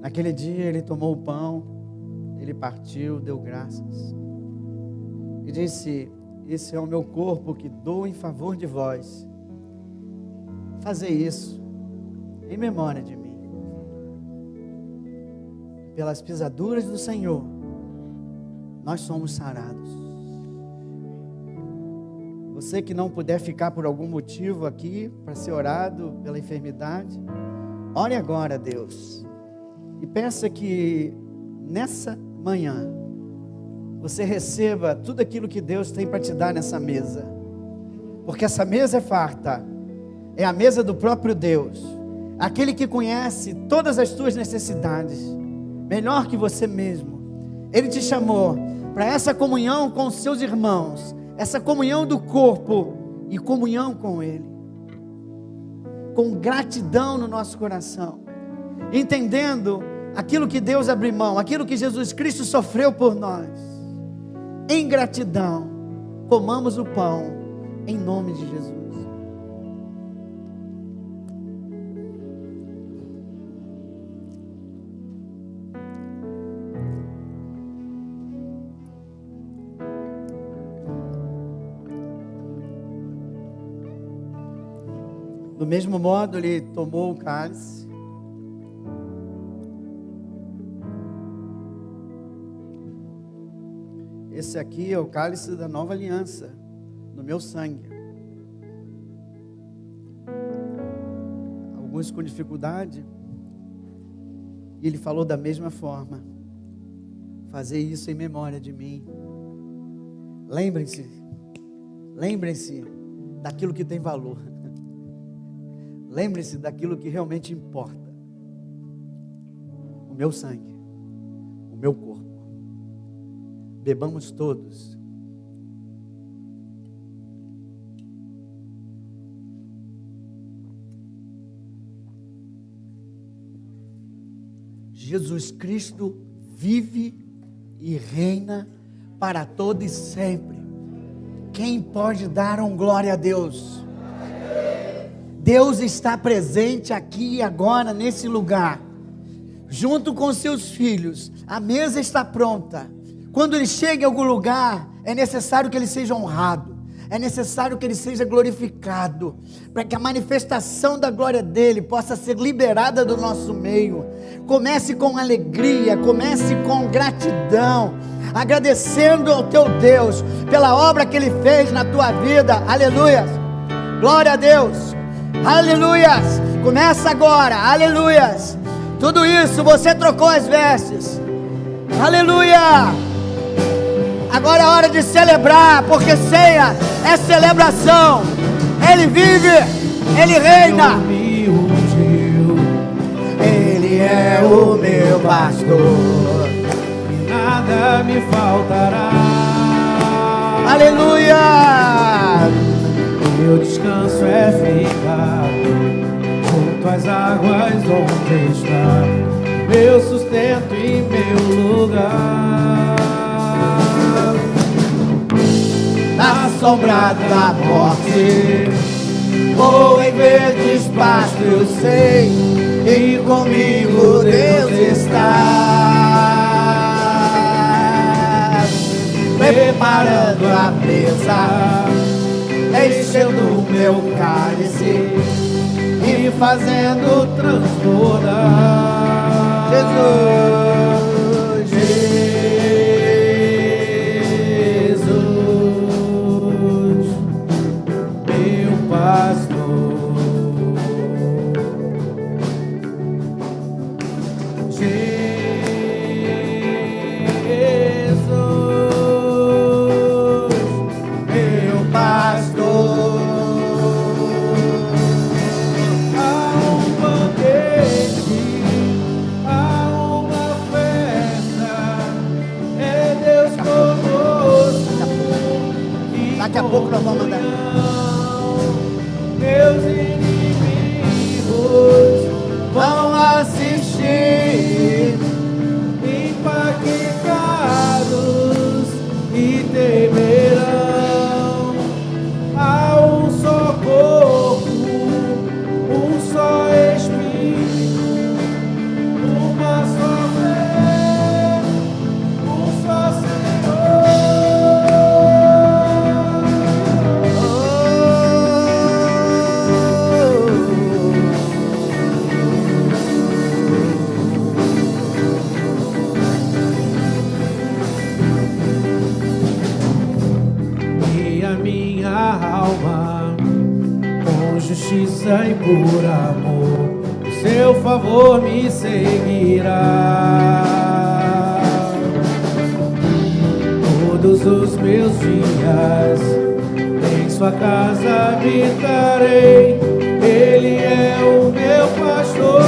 naquele dia Ele tomou o pão, Ele partiu, deu graças e disse: esse é o meu corpo que dou em favor de vós. Fazei isso em memória de mim. Pelas pisaduras do Senhor nós somos sarados. Você que não puder ficar por algum motivo aqui para ser orado pela enfermidade, ore agora a Deus e peça que nessa manhã você receba tudo aquilo que Deus tem para te dar nessa mesa, porque essa mesa é farta, é a mesa do próprio Deus, aquele que conhece todas as tuas necessidades, melhor que você mesmo. Ele te chamou para essa comunhão com os seus irmãos, essa comunhão do corpo e comunhão com Ele, com gratidão no nosso coração, entendendo aquilo que Deus abriu mão, aquilo que Jesus Cristo sofreu por nós. Em gratidão, comamos o pão em nome de Jesus. Do mesmo modo, ele tomou o cálice. Esse aqui é o cálice da nova aliança, no meu sangue. Alguns com dificuldade. E ele falou da mesma forma: fazer isso em memória de mim. Lembrem-se daquilo que tem valor. Lembre-se daquilo que realmente importa. O meu sangue, o meu corpo. Bebamos todos. Jesus Cristo vive e reina para todo e sempre. Quem pode dar glória a Deus? Deus está presente aqui e agora nesse lugar, junto com seus filhos. A mesa está pronta. Quando ele chega em algum lugar, é necessário que ele seja honrado, é necessário que ele seja glorificado, para que a manifestação da glória dele possa ser liberada do nosso meio. Comece com alegria, comece com gratidão, agradecendo ao teu Deus pela obra que ele fez na tua vida. Aleluias, glória a Deus, aleluias. Começa agora, aleluias. Tudo isso, você trocou as vestes, aleluia. Agora é hora de celebrar, porque ceia é celebração. Ele vive, Ele reina. Ele é o meu pastor, e nada me faltará. Aleluia. Meu descanso é ficar junto às águas onde está meu sustento e meu lugar. Na sombra da morte, vou em verdes pastos, eu sei, e comigo Deus está, preparando a mesa, enchendo o meu cálice E fazendo transbordar. Jesus, Jesus, meu pastor. Daqui a pouco nós vamos mandar. Meus inimigos Vão assistir, impactados e temerão a um só corpo, um só espírito, uma só fé, um só alma, com justiça e por amor, o seu favor me seguirá. Todos os meus dias, em sua casa habitarei, ele é o meu pastor.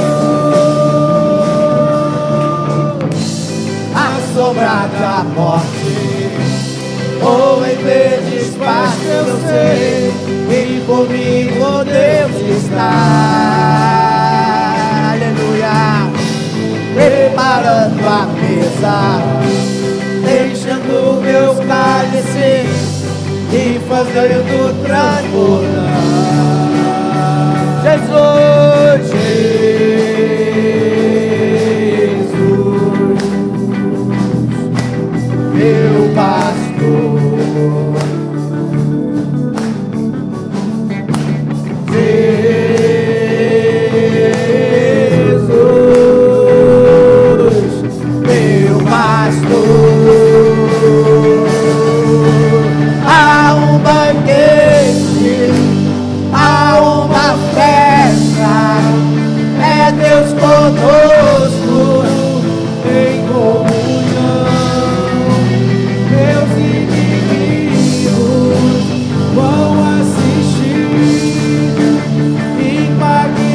da morte, ou em vezes fácil eu sei que comigo Deus está. Aleluia. Preparando a mesa, deixando meus cálices e fazendo transbordar. Jesus, meu pastor, Jesus, meu pastor. Há um banquete, há uma festa, é Deus conosco em comunhão. Meus inimigos vão assistir, impactados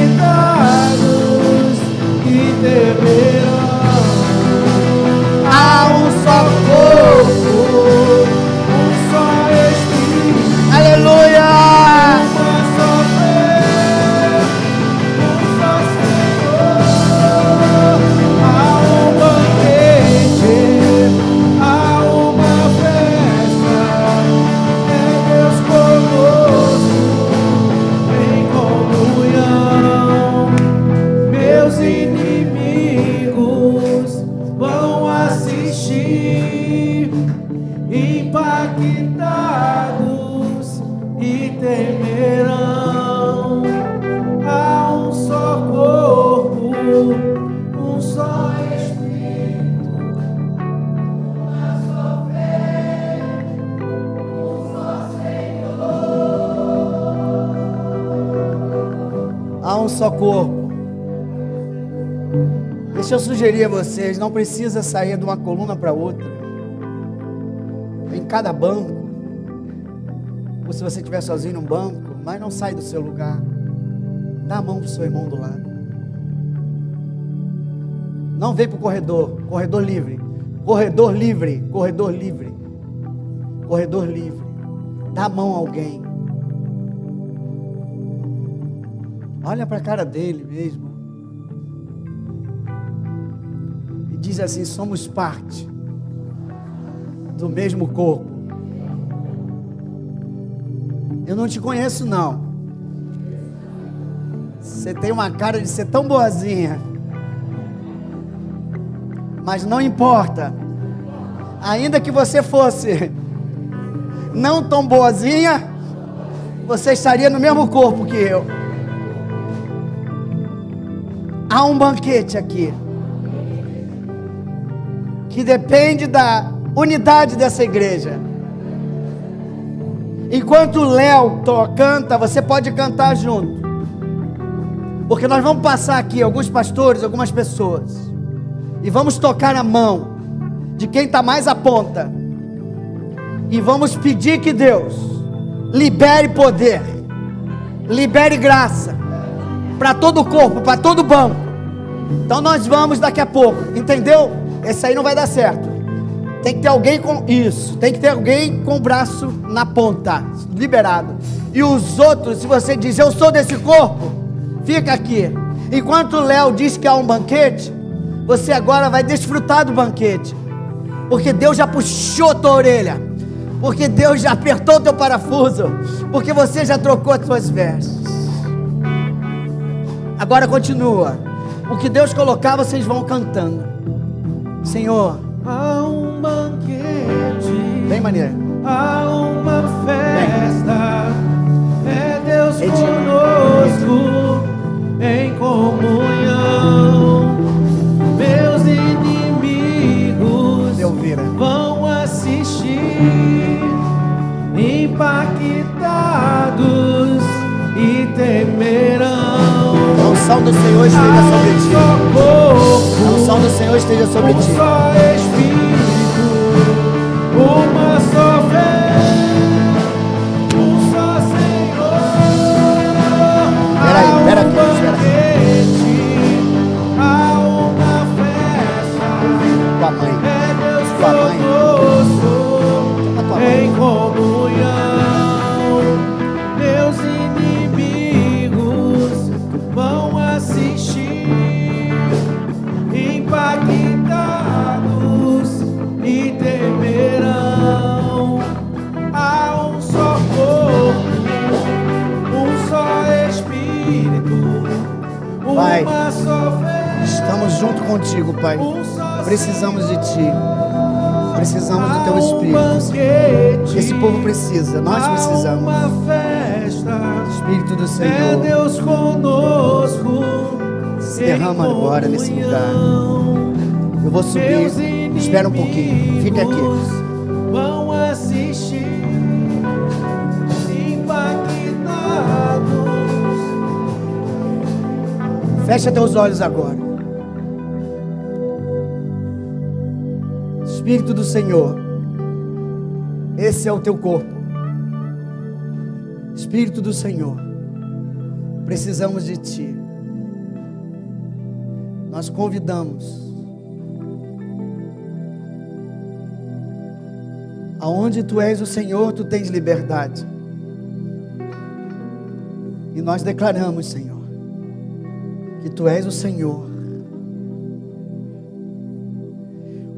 e temerão. Há um só corpo, um só Espírito, aleluia! Uma só fé, um só Senhor. Há um banquete, há uma festa, é Deus conosco em comunhão. Meus inimigos vão assistir, impactados e temerão. Há um só corpo, um só Espírito, uma só fé, um só Senhor. Há um só corpo. Deixa eu sugerir a vocês, não precisa sair de uma coluna para outra. Em cada banco, ou se você estiver sozinho num banco, mas não sai do seu lugar. Dá a mão para o seu irmão do lado. Não vem para o corredor, corredor livre. Corredor livre, corredor livre. Corredor livre. Dá a mão a alguém. Olha para a cara dele mesmo. E diz assim: somos parte do mesmo corpo. Eu não te conheço não. Você tem uma cara de ser tão boazinha. Mas não importa. Ainda que você fosse não tão boazinha, você estaria no mesmo corpo que eu. Há um banquete aqui que depende da unidade dessa igreja. Enquanto o Léo canta, você pode cantar junto. Porque nós vamos passar aqui alguns pastores, algumas pessoas, e vamos tocar a mão de quem está mais à ponta. E vamos pedir que Deus libere poder, libere graça para todo o corpo, para todo o banco. Então nós vamos daqui a pouco, entendeu? Esse aí não vai dar certo. Tem que ter alguém com isso, tem que ter alguém com o braço na ponta, liberado. E os outros, se você diz eu sou desse corpo, fica aqui. Enquanto o Léo diz que há um banquete, você agora vai desfrutar do banquete. Porque Deus já puxou tua orelha, porque Deus já apertou teu parafuso, porque você já trocou as suas vestes. Agora continua. O que Deus colocar, vocês vão cantando. Senhor, há um banquete, bem maneiro, há uma festa, é Deus conosco em comunhão. Meus inimigos vão assistir, impactados e temerão. A unção do Senhor esteja sobre ti. A unção do Senhor esteja sobre ti. Um só Espírito, uma só fé, um só Senhor. Espera aqui, há uma festa. Tua mãe, tua mãe. Pai, estamos junto contigo, Pai. Precisamos de Ti. Precisamos do Teu Espírito, Senhor. Esse povo precisa, nós precisamos. Espírito do Senhor, Deus conosco. se derrama agora nesse lugar. Eu vou subir, espera um pouquinho, fica aqui. Vão assistir, impactados. Fecha teus olhos agora. Espírito do Senhor, esse é o teu corpo. Espírito do Senhor, precisamos de Ti. Nós convidamos. Aonde Tu és o Senhor, Tu tens liberdade. E nós declaramos, Senhor, que Tu és o Senhor.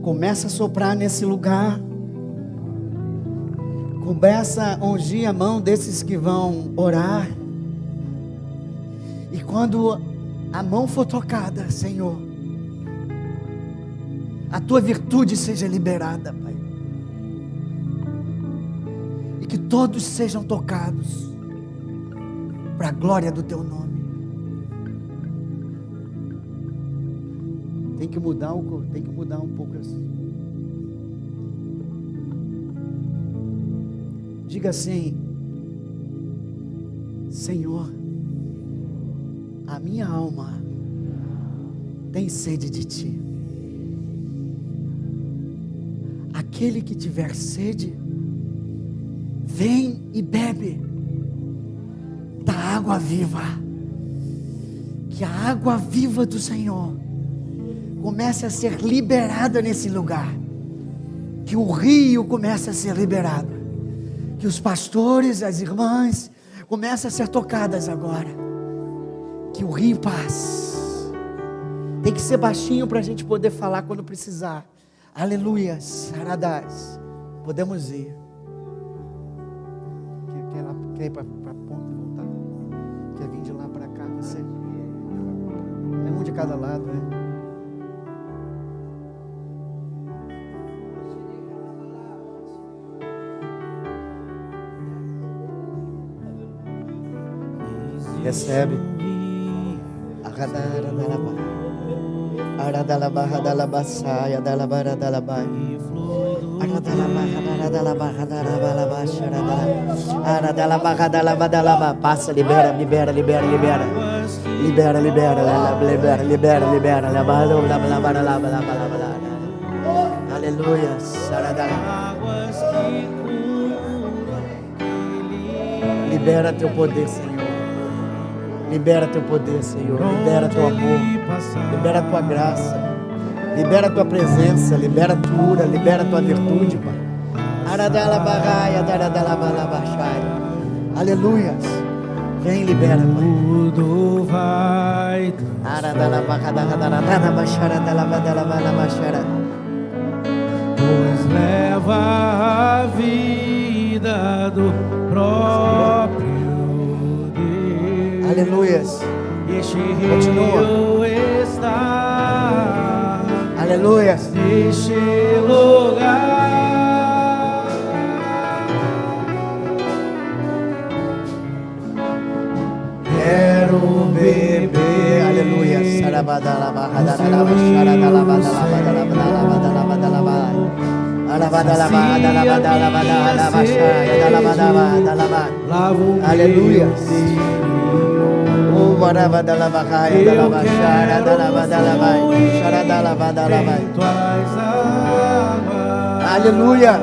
Começa a soprar nesse lugar. Começa a ungir a mão desses que vão orar. E quando a mão for tocada, Senhor, a Tua virtude seja liberada, Pai. E que todos sejam tocados para a glória do Teu nome. Tem que mudar um pouco assim. Diga assim: Senhor, a minha alma tem sede de Ti. Aquele que tiver sede, vem e bebe da água viva. Que a água viva do Senhor comece a ser liberada nesse lugar. Que o rio comece a ser liberado. Que os pastores, as irmãs comecem a ser tocadas agora. Que o rio paz. Tem que ser baixinho para a gente poder falar quando precisar. Aleluia, saradás. Podemos ir. Quer ir para a ponta e voltar? Quer vir de lá para cá? Você? É um de cada lado, né? Recebe. Passa, libera. Aleluia. Libera teu poder, Senhor. Libera teu poder, Senhor. Libera teu amor. Libera tua graça. Libera tua presença. Libera tua cura. Libera tua virtude, Pai. Aleluia. Vem, libera, Pai. Tudo vai pois leva a vida do próprio. Aleluia. Continua. Está Aleluia. neste lugar. Quero beber. Aleluia. Aleluia. Aleluia.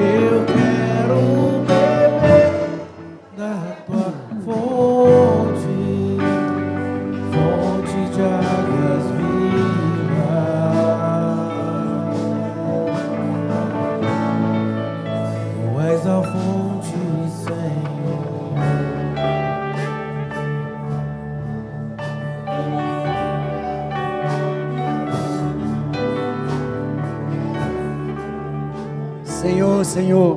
Eu quero beber da tua fonte, fonte de águas vivas. Tu és a fonte, Senhor. Senhor,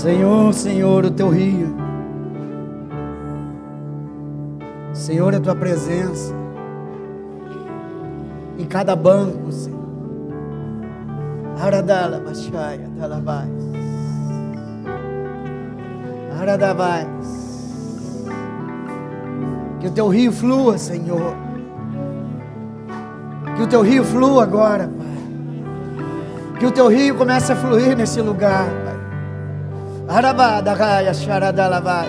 Senhor, Senhor, o teu rio. Senhor, a tua presença em cada banco, Senhor. Aradala, Baixaia, Dalabais. Aradabais. Que o teu rio flua, Senhor. Que o teu rio flua agora, Pai. Que o teu rio comece a fluir nesse lugar, Pai. Arabadagaia, Charadalabai.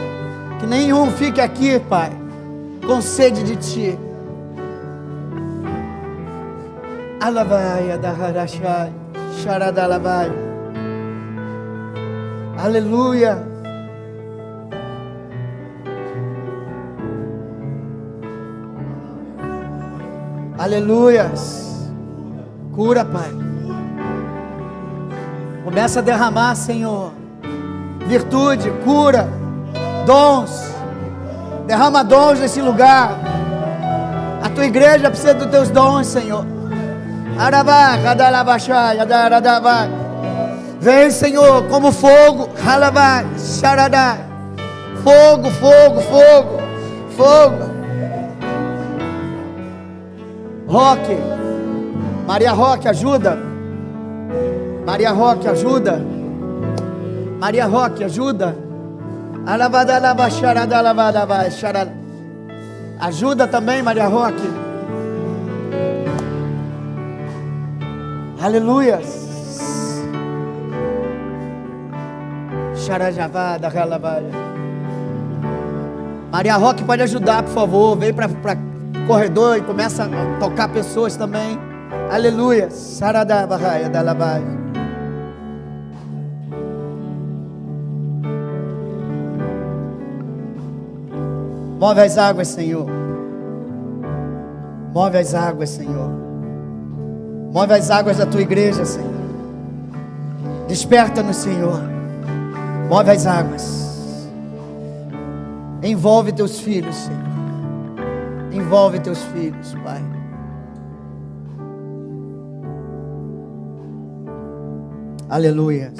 Que nenhum fique aqui, Pai, com sede de Ti. Alabaia da Harashai, Charadalabai. Aleluia. Aleluias. Cura, Pai. Começa a derramar, Senhor, virtude, cura, dons. Derrama dons nesse lugar. A tua igreja precisa dos teus dons, Senhor. Arabá, Radalabachai, Adaradabá. Vem, Senhor, como fogo. Halabá, Charadá. Fogo, fogo, fogo, fogo. Roque. Maria Roque, ajuda. Maria Roque, ajuda. Maria Roque, ajuda. Ajuda também, Maria Roque. Aleluia. Maria Roque, pode ajudar, por favor. Vem para corredor e começa a tocar pessoas também. Aleluia. Saradabaia dalabai. Move as águas, Senhor. Move as águas, Senhor. Move as águas da tua igreja, Senhor. Desperta-nos, Senhor. Move as águas. Envolve teus filhos, Senhor. Envolve teus filhos, Pai. Aleluia.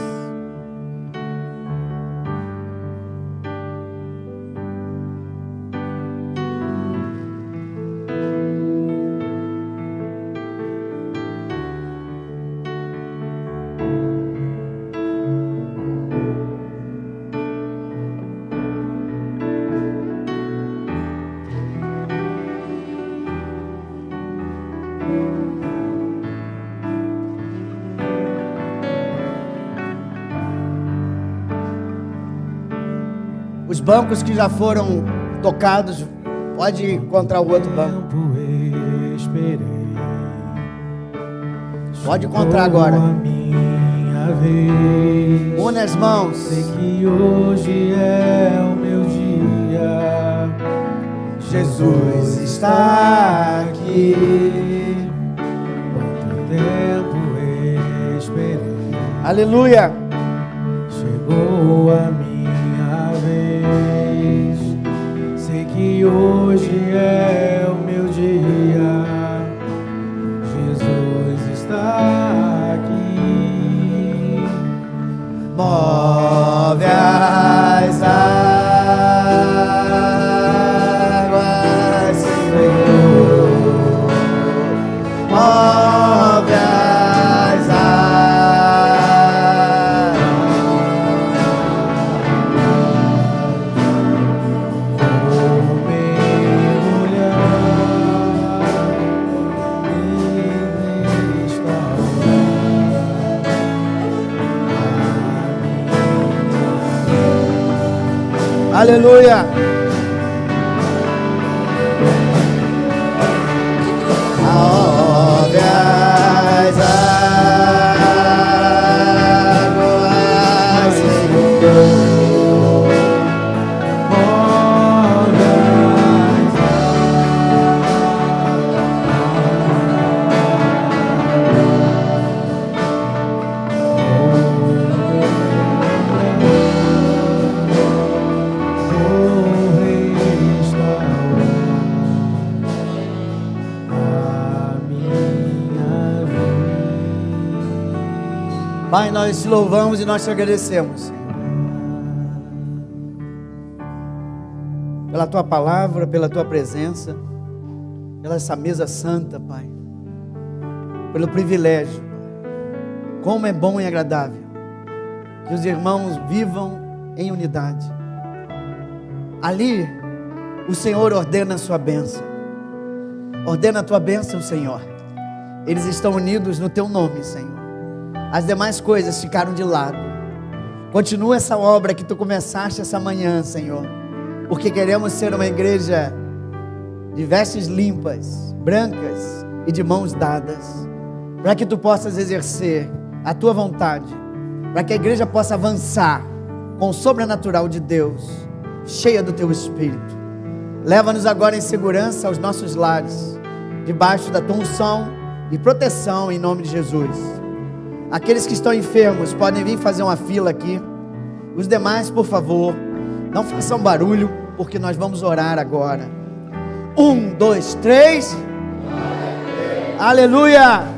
Os bancos que já foram tocados, pode encontrar o outro banco. Pode encontrar agora. Une as mãos. Sei que hoje é o meu dia. Jesus está aqui. Quanto tempo esperei. Aleluia. Chegou a minha vez. Sei que hoje é o meu dia. Jesus está aqui. Move as águas, Senhor. Move as águas. Vou mergulhar nesta Aleluia. Move as águas, Senhor. Move as Pai, nós te louvamos e nós te agradecemos. pela tua palavra, pela tua presença, pela essa mesa santa, Pai, pelo privilégio. Como é bom e agradável que os irmãos vivam em unidade. Ali, o Senhor ordena a sua bênção. Ordena a tua bênção, Senhor. Eles estão unidos no teu nome, Senhor. As demais coisas ficaram de lado. Continua essa obra que tu começaste essa manhã, Senhor, porque queremos ser uma igreja de vestes limpas, brancas e de mãos dadas, para que tu possas exercer a tua vontade, para que a igreja possa avançar com o sobrenatural de Deus, cheia do teu Espírito. Leva-nos agora em segurança aos nossos lares, debaixo da tua unção e proteção, em nome de Jesus. Aqueles que estão enfermos podem vir fazer uma fila aqui. Os demais, por favor, não façam barulho, porque nós vamos orar agora. 1, 2, 3. Aleluia!